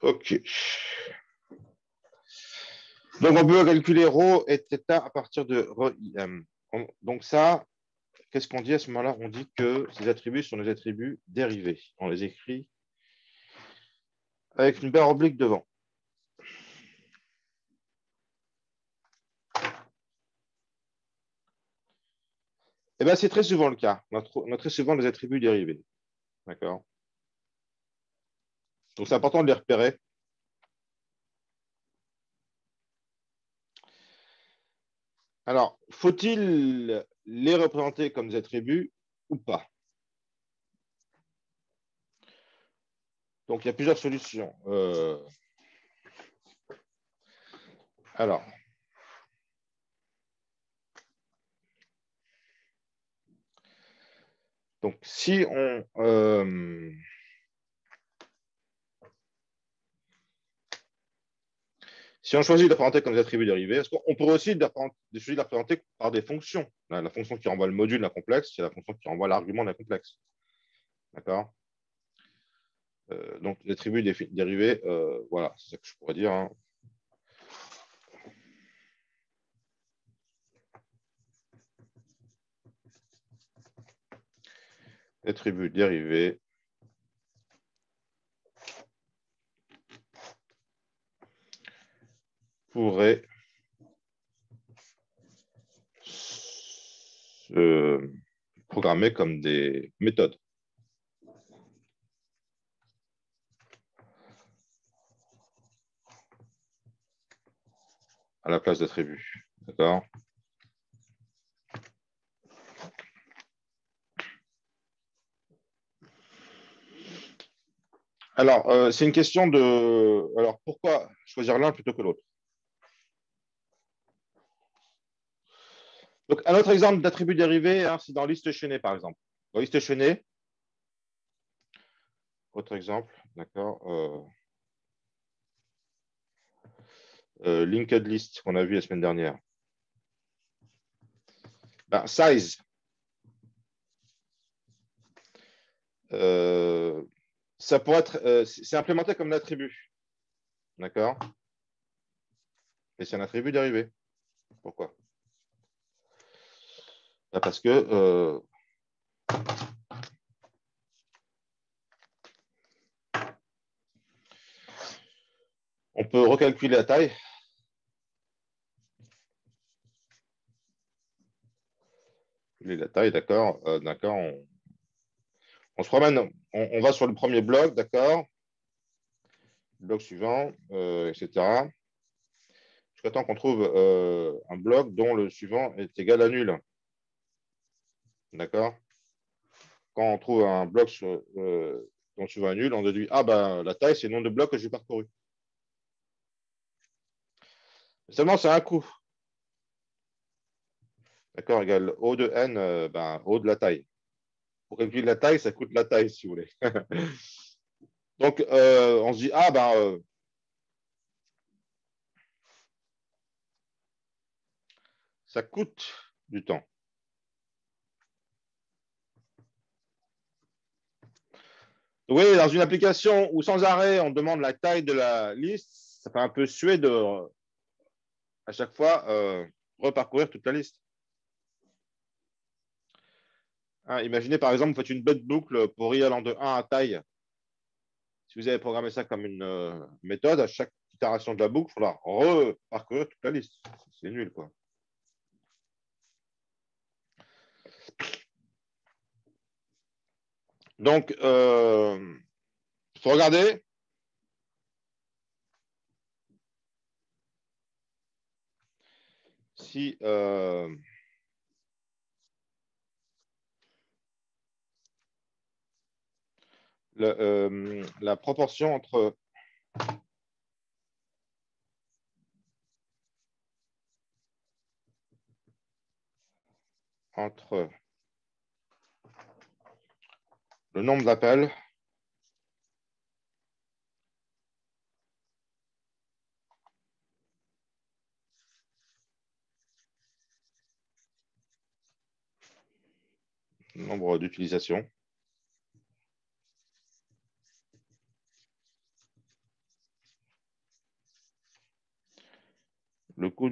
OK. Donc, on peut calculer ρ et θ à partir de ρim. Donc, ça, qu'est-ce qu'on dit à ce moment-là? On dit que ces attributs sont des attributs dérivés. On les écrit avec une barre oblique devant. Eh bien, c'est très souvent le cas. On a très souvent des attributs dérivés. D'accord? Donc, c'est important de les repérer. Alors, faut-il les représenter comme des attributs ou pas? Donc, il y a plusieurs solutions. Alors, donc, si on choisit de les représenter comme des attributs dérivés, parce qu'on pourrait aussi choisir de les représenter par des fonctions. La fonction qui renvoie le module d'un complexe, c'est la fonction qui renvoie l'argument d'un complexe. D'accord? Donc, les attributs dérivés, voilà, c'est ça que je pourrais dire. Hein. Attributs dérivés pourraient se programmer comme des méthodes à la place d'attributs. D'accord? Alors, c'est une question de. Alors, pourquoi choisir l'un plutôt que l'autre? Donc, un autre exemple d'attribut dérivé, hein, c'est dans liste chaînée, par exemple. Dans liste chaînée, autre exemple, d'accord. Linked list qu'on a vu la semaine dernière. Ben, size. Ça pourrait être. C'est implémenté comme un attribut. D'accord? Et c'est un attribut dérivé. Pourquoi? Ben, parce que on peut recalculer la taille. La taille, d'accord. D'accord. On se promène, on va sur le premier bloc, d'accord. Bloc suivant, etc. Jusqu'à temps qu'on trouve un bloc dont le suivant est égal à nul. D'accord? Quand on trouve un bloc dont le suivant est nul, on déduit ah ben la taille, c'est le nombre de blocs que j'ai parcouru. Seulement, c'est un coût. D'accord, égal O de n, ben, O de la taille. Pour calculer la taille, ça coûte la taille, si vous voulez. Donc, on se dit, ah ben, ça coûte du temps. Oui, dans une application où sans arrêt on demande la taille de la liste, ça fait un peu suer de à chaque fois reparcourir toute la liste. Hein, imaginez par exemple, vous faites une bête boucle pour y allant de 1 à taille. Si vous avez programmé ça comme une méthode, à chaque itération de la boucle, il faudra reparcourir toute la liste. C'est nul, quoi. Donc, il faut regarder. Si la proportion entre le nombre d'appels le nombre d'utilisations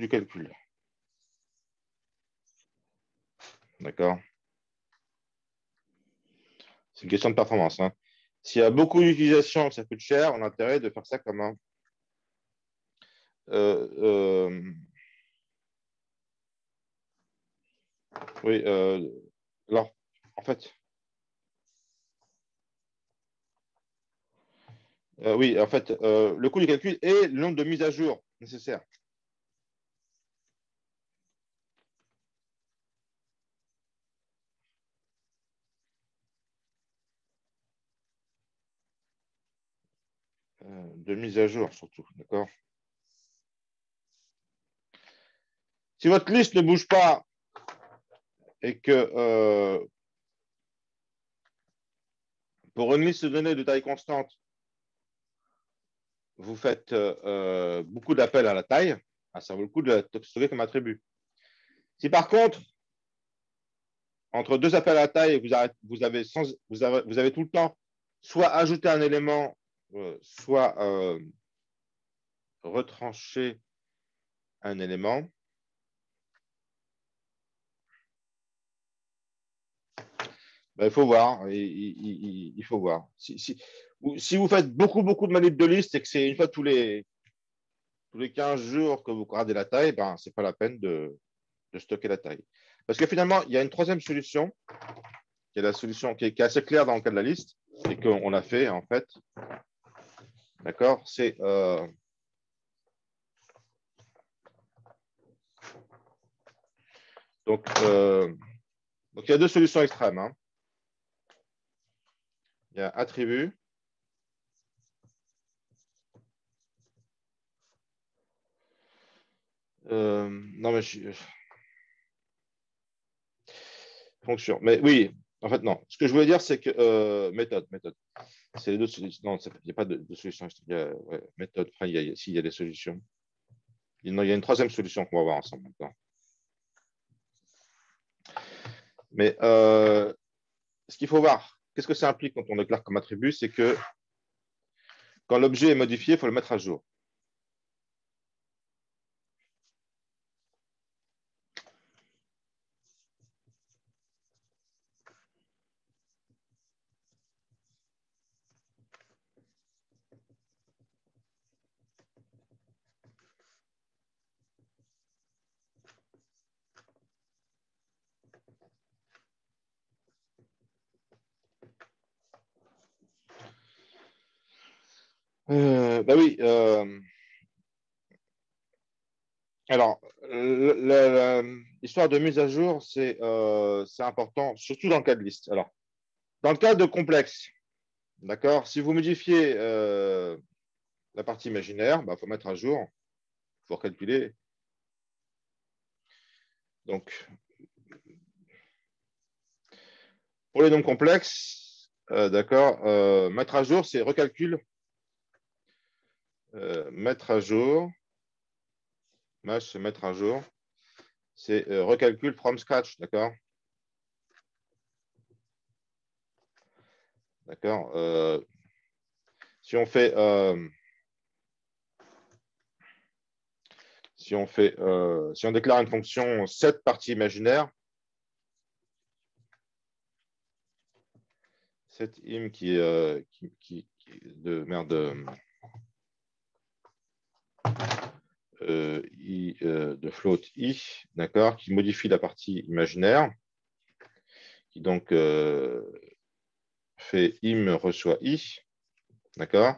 du calcul. D'accord? C'est une question de performance. Hein. S'il y a beaucoup d'utilisation et que ça coûte cher, on a intérêt de faire ça comme un. Oui, alors, en fait, oui, en fait, le coût du calcul est le nombre de mises à jour nécessaires. De mise à jour, surtout, d'accord? Si votre liste ne bouge pas et que pour une liste de données de taille constante, vous faites beaucoup d'appels à la taille, ça vaut le coup de la stocker comme attribut. Si par contre, entre deux appels à la taille, vous avez tout le temps soit ajouter un élément, soit retrancher un élément, ben, il faut voir. Il faut voir. Si vous faites beaucoup de manip de liste et que c'est une fois tous les 15 jours que vous gardez la taille, ben, ce n'est pas la peine de stocker la taille. Parce que finalement, il y a une troisième solution, qui est la solution qui est assez claire dans le cas de la liste, et qu'on l'a fait en fait. D'accord? C'est donc, il y a deux solutions extrêmes. Hein. Il y a attribut. Non, mais fonction. Mais oui, en fait, non. Ce que je voulais dire, c'est que méthode. C'est les deux solutions. Non, il n'y a pas de solution. Il y a méthode. Enfin, s'il y a des solutions. Il y a une troisième solution qu'on va voir ensemble maintenant. Mais ce qu'il faut voir, qu'est-ce que ça implique quand on déclare comme attribut, c'est que quand l'objet est modifié, il faut le mettre à jour. Bah oui. Alors, l'histoire de mise à jour, c'est important, surtout dans le cas de liste. Alors, dans le cas de complexe, d'accord, si vous modifiez la partie imaginaire, il faut mettre à jour, il faut calculer. Donc, pour les nombres complexes, d'accord, mettre à jour, c'est recalcul. Mettre à jour, c'est mettre à jour, c'est recalcul from scratch, d'accord? D'accord. Si on fait si on déclare une fonction set partie imaginaire, set im qui de merde de float i, d'accord, qui modifie la partie imaginaire, qui donc fait im reçoit i, d'accord.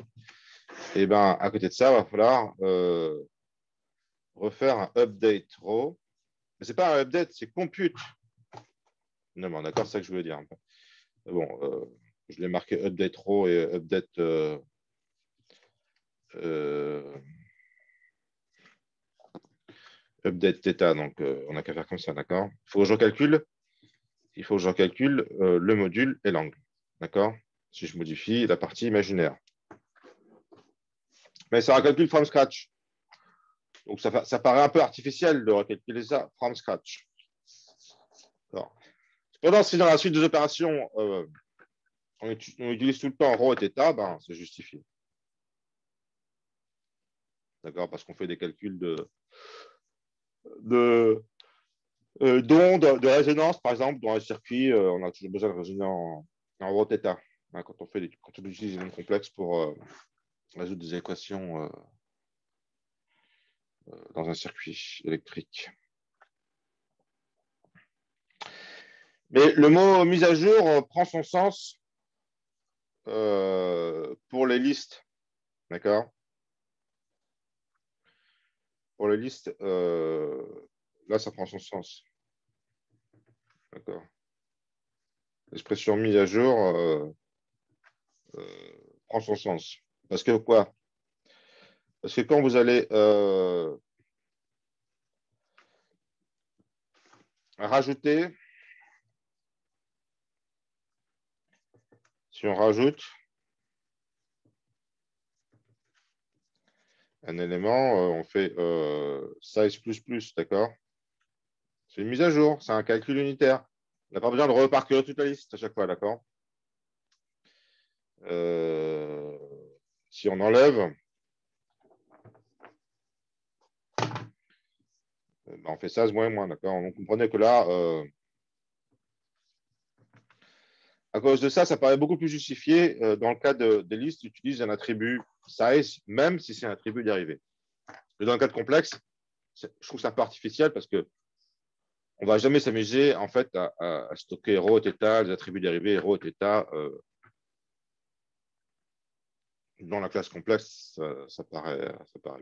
Et ben à côté de ça, il va falloir refaire un update row. Mais c'est pas un update, c'est compute. Non, bon, d'accord, c'est ça que je voulais dire. Bon, je l'ai marqué update row et update update theta, donc on n'a qu'à faire comme ça, d'accord. Il faut que je recalcule le module et l'angle, d'accord. Si je modifie la partie imaginaire. Mais ça recalcule from scratch. Donc ça paraît un peu artificiel de recalculer ça from scratch. Cependant, si dans la suite des opérations, on utilise tout le temps ρ et θ, ben, c'est justifié. D'accord, parce qu'on fait des calculs d'ondes de résonance, par exemple, dans un circuit, on a toujours besoin de résonner en haut θ, hein, quand on utilise des nombres complexes pour résoudre des équations dans un circuit électrique. Mais le mot mise à jour prend son sens pour les listes. D'accord? Pour les listes, là, ça prend son sens. D'accord? L'expression mise à jour prend son sens. Parce que quoi? Parce que quand vous allez rajouter, si on rajoute un élément, on fait size plus, d'accord? C'est une mise à jour, c'est un calcul unitaire. On n'a pas besoin de reparcourir toute la liste à chaque fois, d'accord? Si on enlève, on fait size moins, d'accord? Vous comprenez que là, à cause de ça, ça paraît beaucoup plus justifié dans le cas des listes, utilise un attribut size, même si c'est un attribut dérivé. Mais dans le cas de complexe, je trouve ça un peu artificiel parce que on ne va jamais s'amuser en fait à stocker ρ et θ, les attributs dérivés ρ et θ dans la classe complexe, ça paraît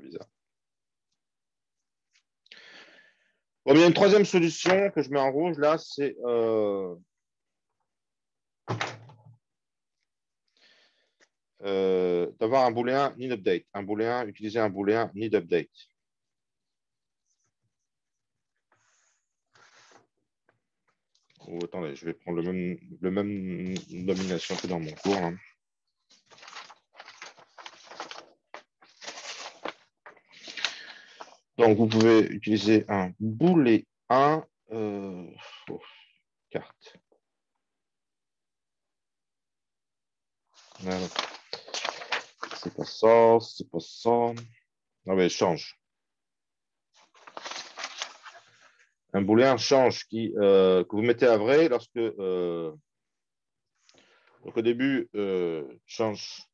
bizarre. Bon, il y a une troisième solution que je mets en rouge là, c'est d'avoir un booléen need update, utiliser un booléen need update. Oh, attendez, je vais prendre le même nomination que dans mon cours. Là. Donc, vous pouvez utiliser un booléen carte. Voilà. C'est pas ça, c'est pas ça. Non, mais change. Un booléen change que vous mettez à vrai lorsque donc au début change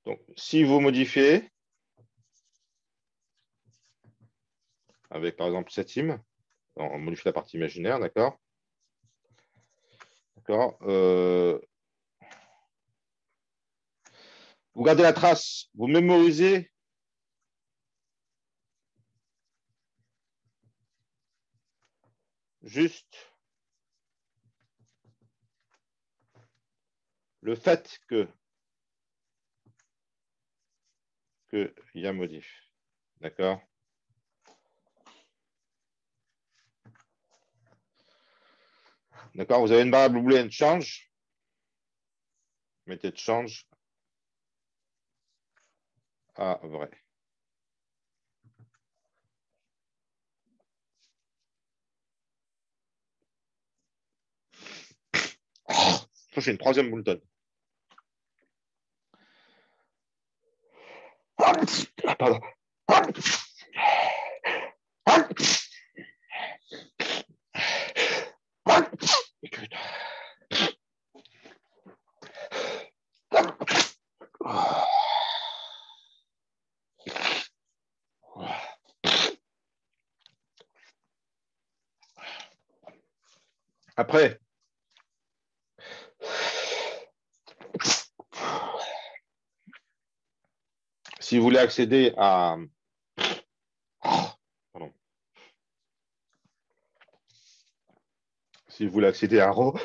donc si vous modifiez avec par exemple septime, on modifie la partie imaginaire, d'accord? D'accord. Vous gardez la trace, vous mémorisez juste le fait qu'il y a modif. D'accord? D'accord? Vous avez une variable booléenne change. Mettez change à vrai. Ça, c'est une troisième boultonne. Ah, pardon. Après, si vous voulez accéder à... Pardon. Si vous voulez accéder à RAW,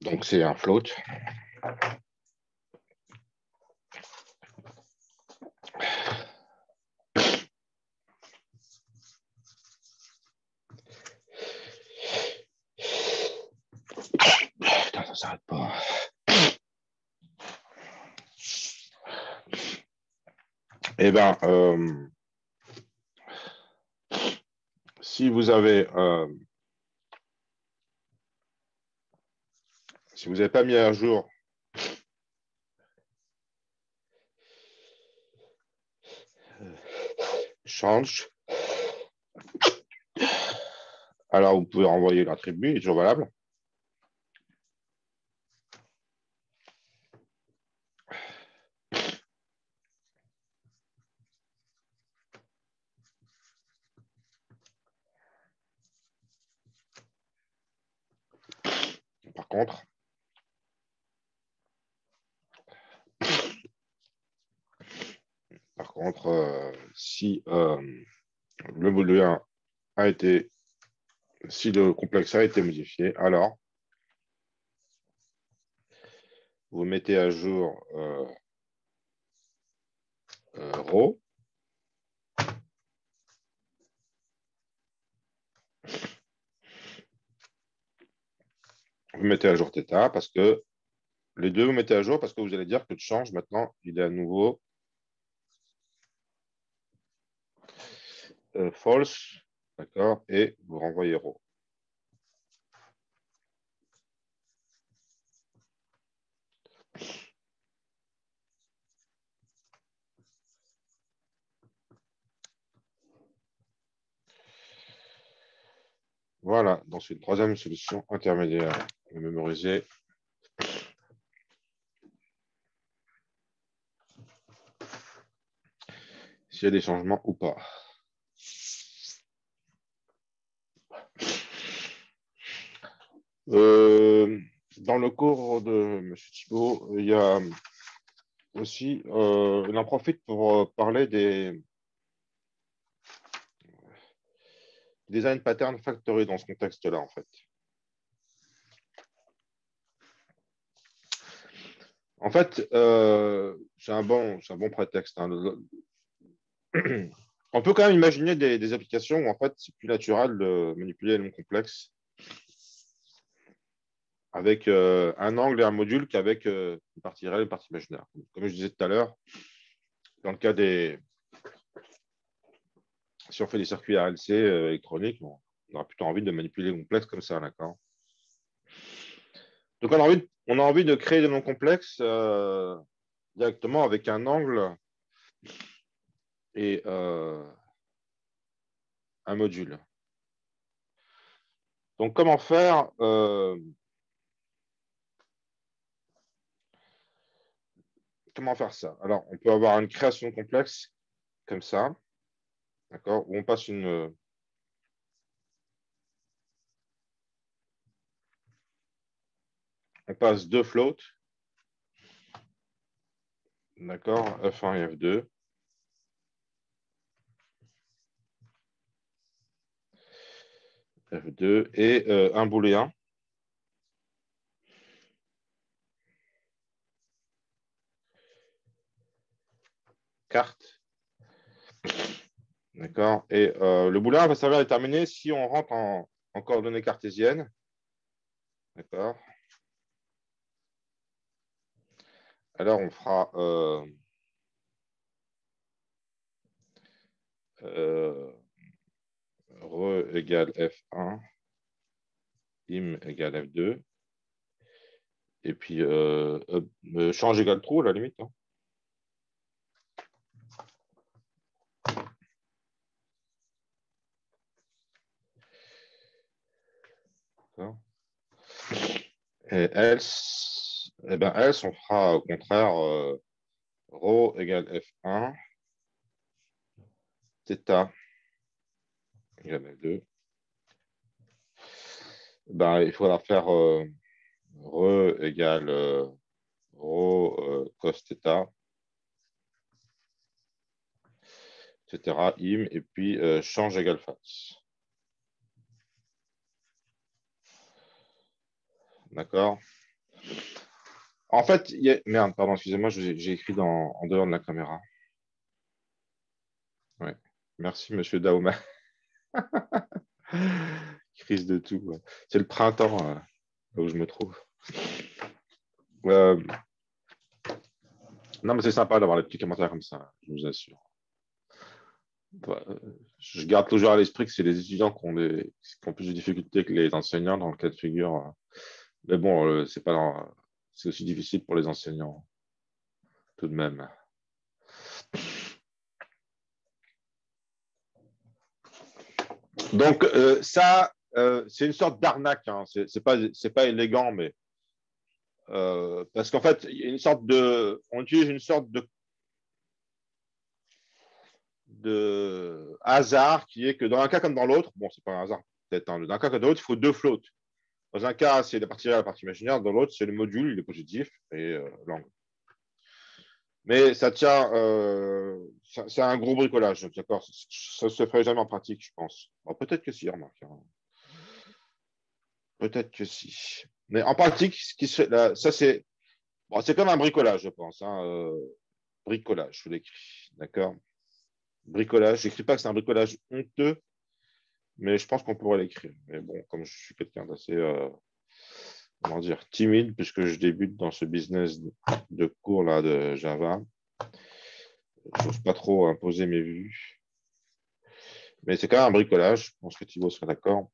donc c'est un float. s'arrête pas. Eh bien, si vous avez si vous n'avez pas mis à jour change, alors vous pouvez renvoyer l'attribut, il est toujours valable. Par contre, si le module 1 a été, si le complexe a été modifié, alors vous mettez à jour row. Vous mettez à jour θ parce que les deux vous mettez à jour parce que vous allez dire que le change maintenant, il est à nouveau false, d'accord, et vous renvoyez row. Voilà, donc c'est une troisième solution intermédiaire à mémoriser. S'il y a des changements ou pas. Dans le cours de M. Thibault, il y a aussi, il en profite pour parler des design pattern factory dans ce contexte-là, en fait. En fait, c'est un bon prétexte. Hein. On peut quand même imaginer des applications où en fait c'est plus naturel de manipuler les noms complexes avec un angle et un module qu'avec une partie réelle et une partie imaginaire. Comme je disais tout à l'heure, dans le cas des... Si on fait des circuits RLC électroniques, on aura plutôt envie de manipuler les complexes comme ça, d'accord. Donc on a envie de créer des noms complexes directement avec un angle et un module. Donc comment faire ça? Alors, on peut avoir une création complexe comme ça, d'accord, où on passe deux floats, d'accord, F1 et F2. F2 et un booléen. Carte. D'accord. Et le booléen va servir à déterminer si on rentre en coordonnées cartésiennes. D'accord. Alors, on fera re égale F1, im égale F2. Et puis, change égale true à la limite. Hein. Et else, eh ben, else, on fera au contraire rho égale F1, θ égale F2. Ben, il faudra faire re égale rho cos θ, etc. Im, et puis change égale face. D'accord. En fait, merde, pardon, excusez-moi, j'ai écrit en dehors de la caméra. Ouais. Merci, monsieur Daoma. Crise de tout. Ouais. C'est le printemps là où je me trouve. Euh, non, mais c'est sympa d'avoir les petits commentaires comme ça, je vous assure. Ouais, je garde toujours à l'esprit que c'est les étudiants qui ont plus de difficultés que les enseignants dans le cas de figure. Mais bon, c'est aussi difficile pour les enseignants, tout de même. Donc, ça, c'est une sorte d'arnaque. Hein. C'est pas élégant, mais parce qu'en fait, il y a une sorte on utilise une sorte de hasard qui est que dans un cas comme dans l'autre, bon, c'est pas un hasard peut-être, hein, dans un cas comme dans l'autre, il faut deux flottes. Dans un cas, c'est la partie réelle, la partie imaginaire. Dans l'autre, c'est le module, il est positif et l'angle. Mais ça tient, c'est un gros bricolage, d'accord. Ça ne se ferait jamais en pratique, je pense. Bon, peut-être que si, remarque. Hein. Peut-être que si. Mais en pratique, là, ça c'est bon, c'est comme un bricolage, je pense. Hein, bricolage, je l'écris, d'accord. Bricolage. J'écris pas que c'est un bricolage honteux, mais je pense qu'on pourrait l'écrire. Mais bon, comme je suis quelqu'un d'assez comment dire, timide, puisque je débute dans ce business de cours là de Java. Je n'ose pas trop imposer mes vues. Mais c'est quand même un bricolage. Je pense que Thibaut sera d'accord.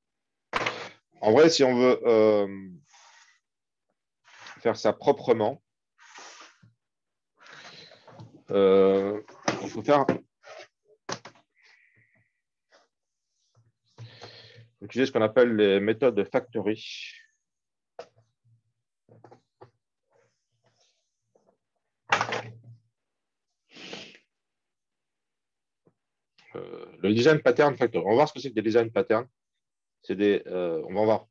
En vrai, si on veut faire ça proprement, il faut utiliser ce qu'on appelle les méthodes de factory. Le design pattern factory. On va voir ce que c'est que des design patterns. On va voir.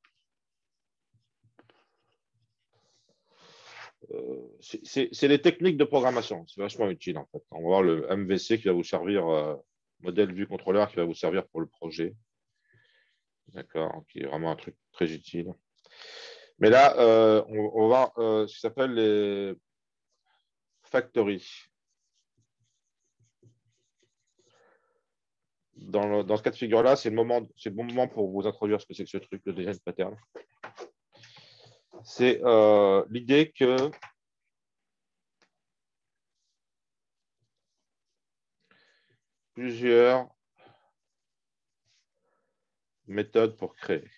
C'est les techniques de programmation. C'est vachement utile en fait. On va voir le MVC qui va vous servir, modèle vue contrôleur qui va vous servir pour le projet. D'accord, qui est vraiment un truc très utile. Mais là, on va voir ce qui s'appelle les factories. Dans ce cas de figure-là, c'est le bon moment pour vous introduire ce que c'est que ce truc, le design pattern. C'est l'idée que plusieurs méthodes pour créer.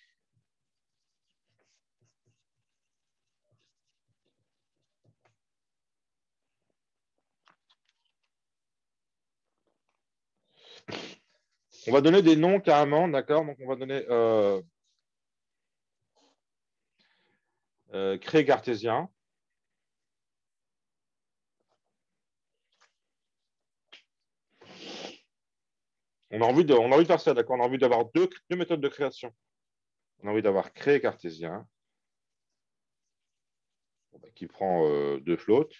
On va donner des noms carrément, d'accord. Donc, on va donner créer cartésien. On a envie de faire ça, d'accord. On a envie d'avoir deux méthodes de création. On a envie d'avoir créer cartésien, qui prend deux flottes,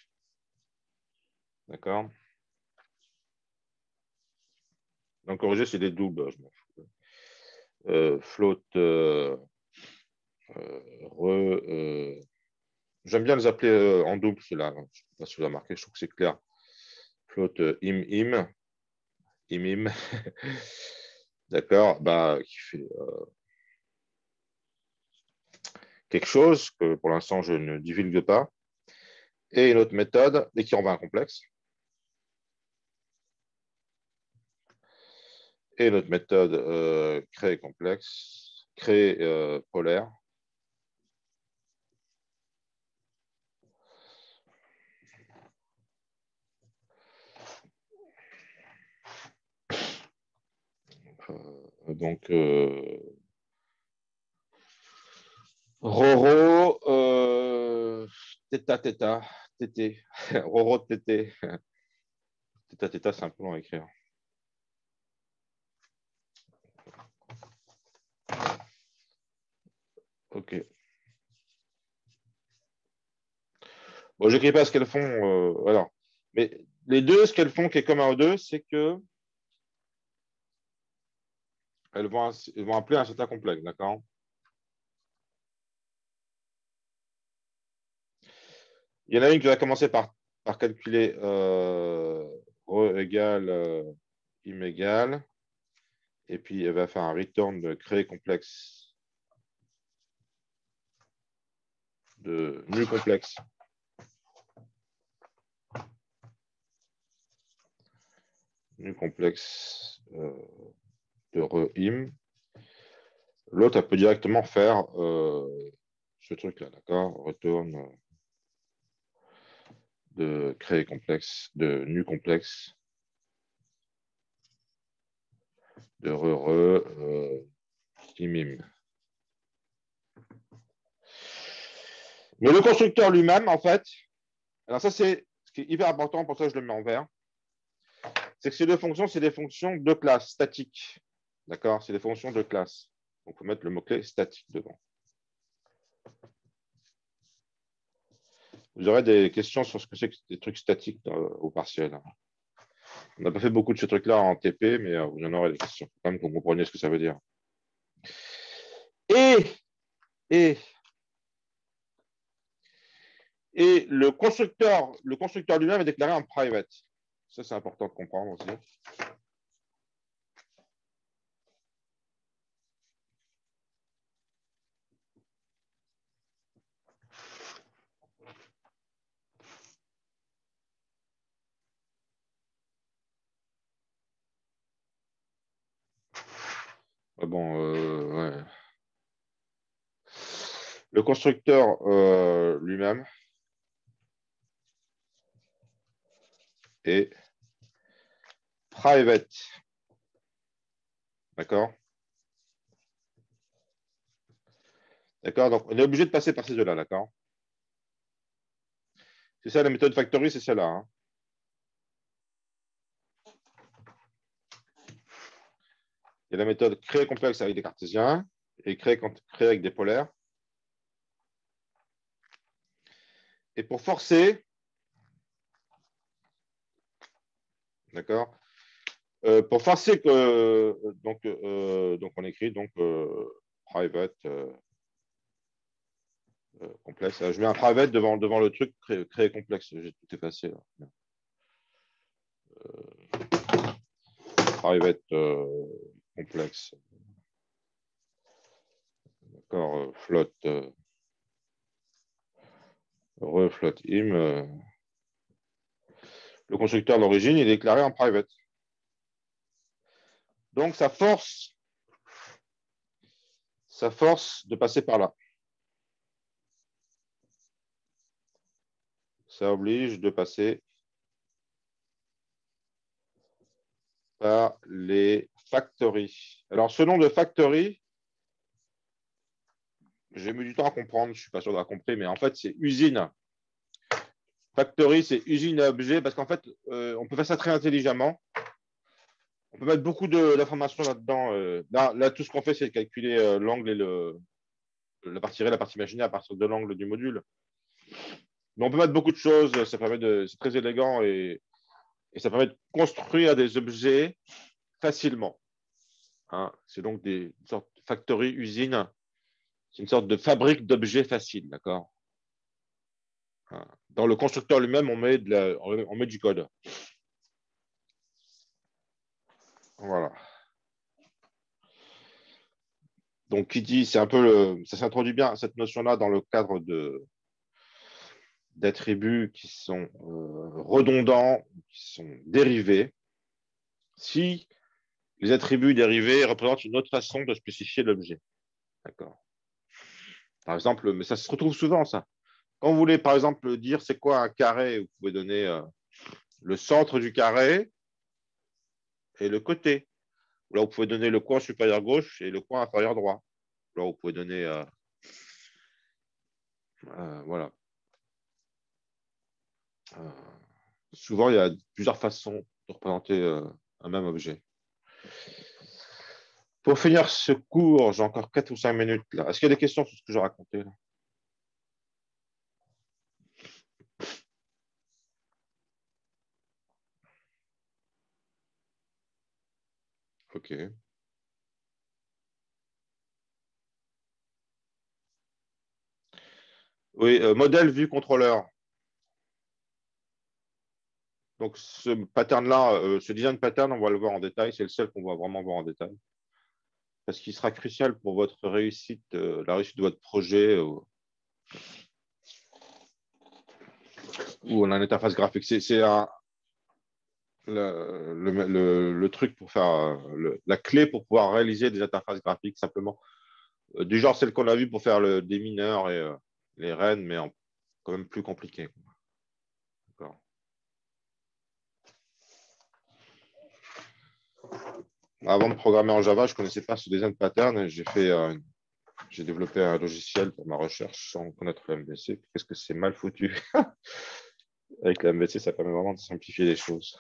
d'accord. Donc, corriger, c'est des doubles, je m'en fous. Flotte, j'aime bien les appeler en double, ceux-là. Je ne sais pas si vous avez remarqué, je trouve que c'est clair. Flotte im. D'accord, bah, qui fait quelque chose que pour l'instant je ne divulgue pas. Et une autre méthode, et qui en va un complexe. Et une autre méthode, créer complexe, créer polaire. Donc, Roro, tété. Roro, tété. Téta, c'est un peu long à écrire. Ok. Bon, j'écris pas ce qu'elles font. Alors, mais les deux, ce qu'elles font qui est commun aux deux, c'est que elles vont appeler un certain complexe, d'accord? Il y en a une qui va commencer par calculer re égale im égale, et puis elle va faire un return de créer complexe de nul complexe. nu complexe de re-im. L'autre, elle peut directement faire ce truc-là, d'accord? Retourne de créer complexe, de nu complexe, de imim. Mais le constructeur lui-même, en fait, alors ça, c'est ce qui est hyper important, pour ça que je le mets en vert, c'est que ces deux fonctions, c'est des fonctions de classe statiques. D'accord? C'est des fonctions de classe. Donc, il faut mettre le mot-clé statique devant. Vous aurez des questions sur ce que c'est que des trucs statiques au partiel. On n'a pas fait beaucoup de ces trucs-là en TP, mais vous en aurez des questions. Il faut quand même que vous compreniez ce que ça veut dire. Et le constructeur lui-même est déclaré en private. Ça, c'est important de comprendre aussi. Ouais. Le constructeur lui-même est private. D'accord? D'accord? Donc, on est obligé de passer par ces deux-là, d'accord? C'est ça, la méthode factory, c'est celle-là. Hein. Il y a la méthode créer complexe avec des cartésiens et créer avec des polaires. Et pour forcer, d'accord? Pour forcer que donc on écrit donc private complexe. Je mets un private devant le truc créer complexe. J'ai tout effacé. Là. Private complexe. D'accord. Float. Refloat im. Le constructeur d'origine est déclaré en private. Donc ça force de passer par là. Ça oblige de passer par les factories. Alors, ce nom de factory, j'ai mis du temps à comprendre, je ne suis pas sûr d'avoir compris, mais en fait, c'est usine. Factory, c'est usine à objet, parce qu'en fait, on peut faire ça très intelligemment. On peut mettre beaucoup d'informations là-dedans. Là, tout ce qu'on fait, c'est de calculer l'angle et la partie réelle, la partie imaginaire à partir de l'angle du module. Mais on peut mettre beaucoup de choses, c'est très élégant et ça permet de construire des objets facilement. Hein. C'est donc une sorte de factory, usine. C'est une sorte de fabrique d'objets faciles, d'accord? Hein. Dans le constructeur lui-même, on met du code. Voilà. Donc, qui dit, c'est un peu ça s'introduit bien cette notion-là dans le cadre d'attributs qui sont redondants, qui sont dérivés. Si les attributs dérivés représentent une autre façon de spécifier l'objet. D'accord. Par exemple, mais ça se retrouve souvent, ça. Quand vous voulez, par exemple, dire c'est quoi un carré, vous pouvez donner le centre du carré et le côté. Là, vous pouvez donner le coin supérieur gauche et le coin inférieur droit. Là, vous pouvez donner. Voilà. Souvent, il y a plusieurs façons de représenter un même objet. Pour finir ce cours, j'ai encore 4 ou 5 minutes là. Est-ce qu'il y a des questions sur ce que j'ai raconté là? Ok. Oui, modèle vue contrôleur. Donc, ce pattern-là, ce design pattern, on va le voir en détail. C'est le seul qu'on va vraiment voir en détail. Parce qu'il sera crucial pour votre réussite, la réussite de votre projet ou en interface graphique. le truc pour faire la clé pour pouvoir réaliser des interfaces graphiques simplement. Du genre celle qu'on a vue pour faire des mineurs et les rennes, mais quand même plus compliqué. D'accord. Avant de programmer en Java, je ne connaissais pas ce design pattern. J'ai développé un logiciel pour ma recherche sans connaître le MVC. Qu'est-ce que c'est mal foutu. Avec le MVC, ça permet vraiment de simplifier les choses.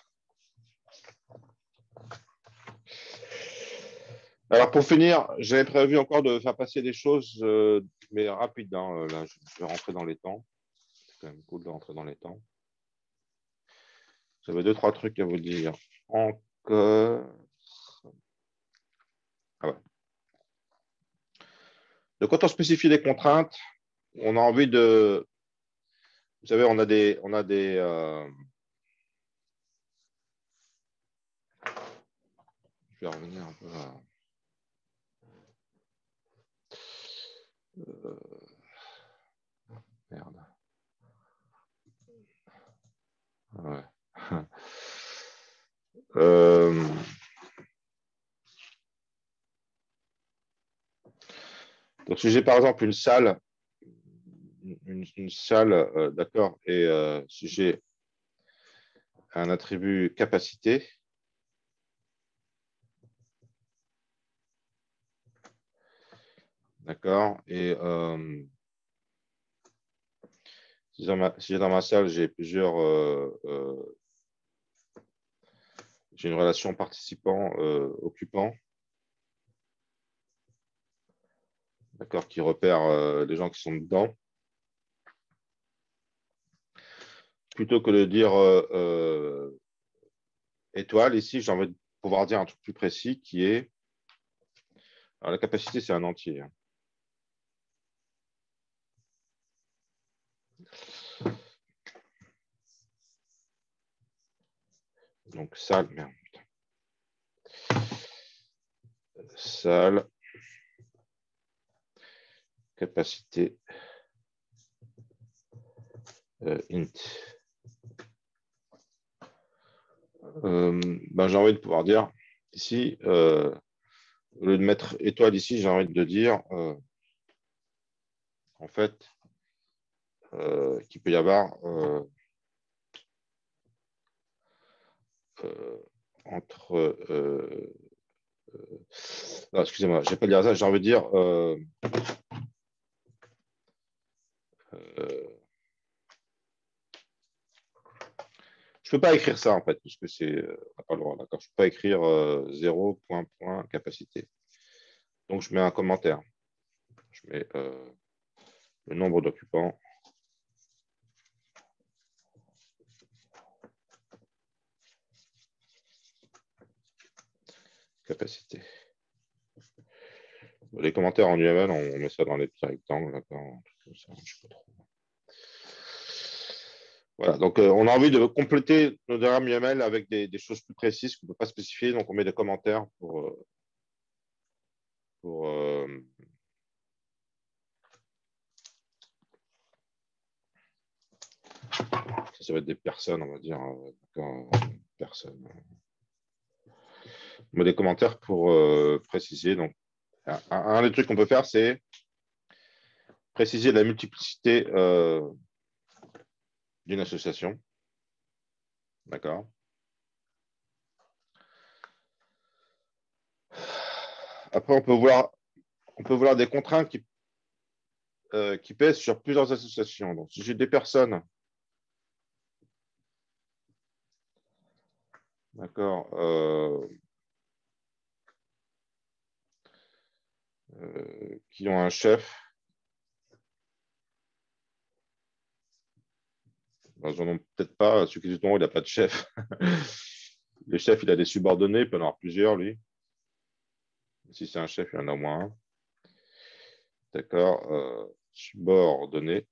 Alors, pour finir, j'avais prévu encore de faire passer des choses, mais rapides. Hein. Là, je vais rentrer dans les temps. C'est quand même cool de rentrer dans les temps. J'avais 2-3 trucs à vous dire. Encore. Ah ouais. Donc, quand on spécifie des contraintes, on a envie de. Vous savez, on a des. Je vais revenir un peu à. Merde. Ouais. Donc, si j'ai par exemple une salle, d'accord, et si j'ai un attribut capacité, d'accord, et si dans ma salle, j'ai j'ai une relation participant-occupant, d'accord, qui repère les gens qui sont dedans, plutôt que de dire étoile, ici, j'ai envie de pouvoir dire un truc plus précis qui est. Alors, la capacité, c'est un entier. Hein. Donc, salle, merde. Salle, capacité, int. Ben, j'ai envie de pouvoir dire ici, au lieu de mettre étoile ici, j'ai envie de dire en fait qu'il peut y avoir entre. Excusez-moi, je vais pas dire ça, j'ai envie de dire. Je ne peux pas écrire ça en fait, puisque c'est pas le droit, d'accord. Je ne peux pas écrire 0, capacité. Donc je mets un commentaire. Je mets le nombre d'occupants. Capacité. Les commentaires en UML, on met ça dans les petits rectangles, d'accord. Je sais pas trop. Voilà, donc on a envie de compléter nos diagrammes UML avec des choses plus précises qu'on ne peut pas spécifier, donc on met des commentaires pour ça va être des personnes, on va dire, personnes. On met des commentaires pour préciser. Donc, un des trucs qu'on peut faire, c'est préciser la multiplicité d'une association. D'accord. Après, on peut voir des contraintes qui pèsent sur plusieurs associations. Donc, si j'ai des personnes, d'accord, qui ont un chef, ben, ils n'en ont peut-être pas. Celui qui est il n'a pas de chef. Le chef, il a des subordonnés, il peut en avoir plusieurs, lui. Si c'est un chef, il y en a au moins un. D'accord. Subordonné.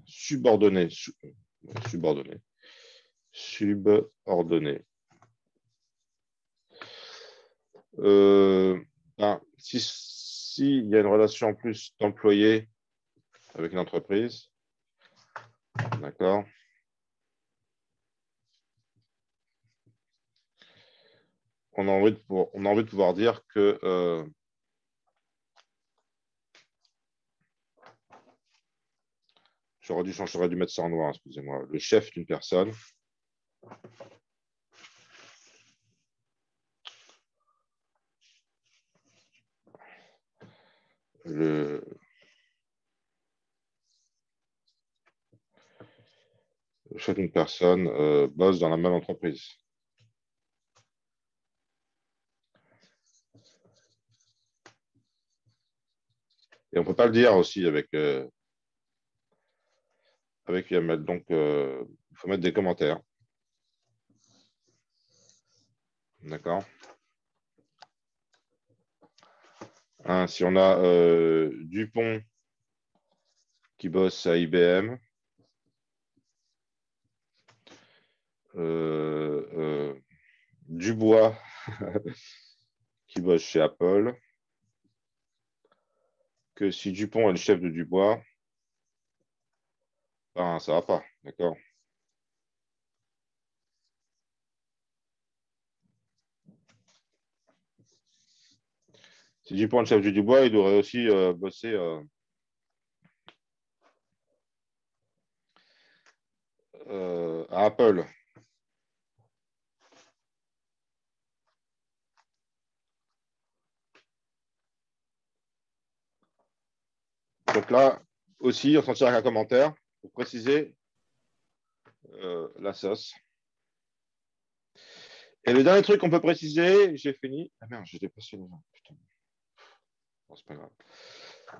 Subordonné. Subordonné. Subordonné. Si il y a une relation en plus d'employé avec une entreprise, d'accord. on a envie de pouvoir dire que j'aurais dû mettre ça en noir, excusez-moi. Le chef d'une personne. Le chef d'une personne bosse dans la même entreprise. Et on ne peut pas le dire aussi avec YAML. Donc, il faut mettre des commentaires. D'accord. Hein, si on a Dupont qui bosse à IBM, Dubois qui bosse chez Apple, que si Dupont est le chef de Dubois, ben, ça ne va pas. D'accord. Si Dupont est le chef de Dubois, il devrait aussi bosser à Apple. Donc là, aussi, on s'en tire avec un commentaire pour préciser la sauce. Et le dernier truc qu'on peut préciser, j'ai fini. Ah merde, j'ai dépassé le 20. Putain. Bon, c'est pas grave.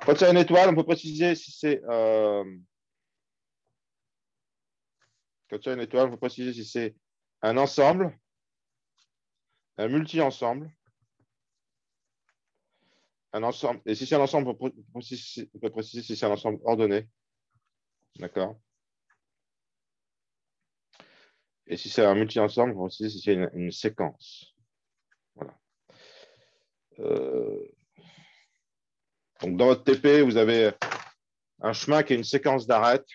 Quand il y a une étoile, on peut préciser si c'est. Quand il y a une étoile, on peut préciser si c'est un ensemble, un multi-ensemble, un ensemble. Et si c'est un ensemble, on peut préciser si c'est un ensemble ordonné. D'accord. Et si c'est un multi-ensemble, on peut préciser si c'est une séquence. Voilà. Donc, dans votre TP, vous avez un chemin qui est une séquence d'arêtes.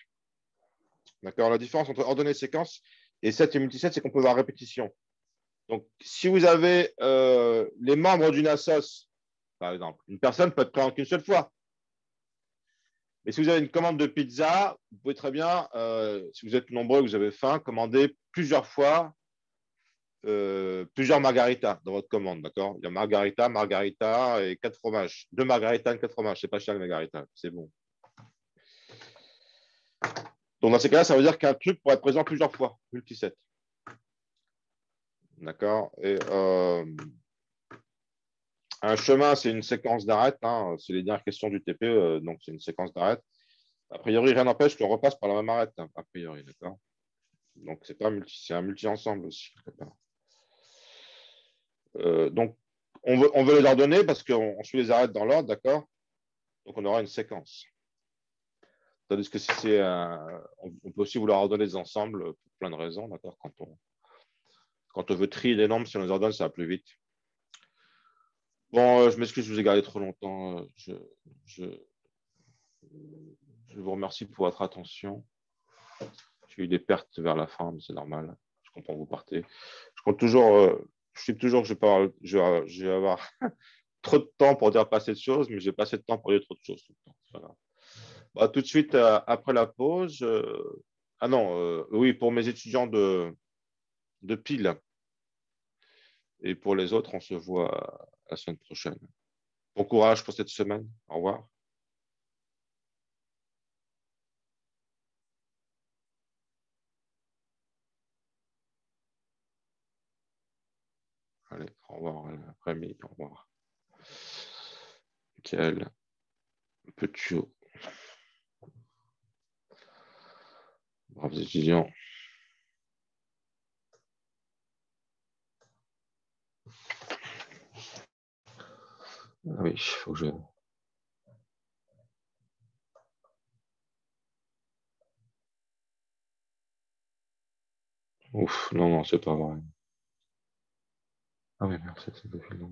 D'accord. La différence entre ordonnée et séquence et 7 et multi-7, c'est qu'on peut voir répétition. Donc, si vous avez les membres d'une assoce, par exemple, une personne peut être présente qu'une seule fois. Mais si vous avez une commande de pizza, vous pouvez très bien, si vous êtes nombreux, vous avez faim, commander plusieurs fois plusieurs margaritas dans votre commande, d'accord? Il y a margarita, margarita et 4 fromages. 2 margaritas et 4 fromages. C'est pas cher les margaritas, c'est bon. Donc dans ces cas-là, ça veut dire qu'un truc pourrait être présent plusieurs fois, multi-set. D'accord? Et un chemin, c'est une séquence d'arêtes. Hein. C'est les dernières questions du TP, donc c'est une séquence d'arêtes. A priori, rien n'empêche qu'on repasse par la même arête, hein, a priori, d'accord? Donc c'est un multi-ensemble aussi, quelque part. Donc on veut les ordonner parce qu'on suit les arêtes dans l'ordre, d'accord? Donc on aura une séquence. Tandis que si c'est on peut aussi vouloir ordonner des ensembles pour plein de raisons, d'accord? Quand on veut trier les nombres, si on les ordonne, ça va plus vite. Bon, je m'excuse, je vous ai gardé trop longtemps. Je vous remercie pour votre attention. J'ai eu des pertes vers la fin, mais c'est normal. Je comprends que vous partez. Je compte toujours, je suis toujours que je vais avoir trop de temps pour dire pas assez de choses, mais j'ai pas assez de temps pour dire trop de choses tout le temps. Voilà. Bah, tout de suite, après la pause. Ah non, oui, pour mes étudiants de pile. Et pour les autres, on se voit la semaine prochaine. Bon courage pour cette semaine. Au revoir. Allez, au revoir l'après-midi. Au revoir. Michael, Petit, braves étudiants. Ah oui, il faut que je. Ouf, non, non, c'est pas vrai. Ah oui, merci, c'est depuis le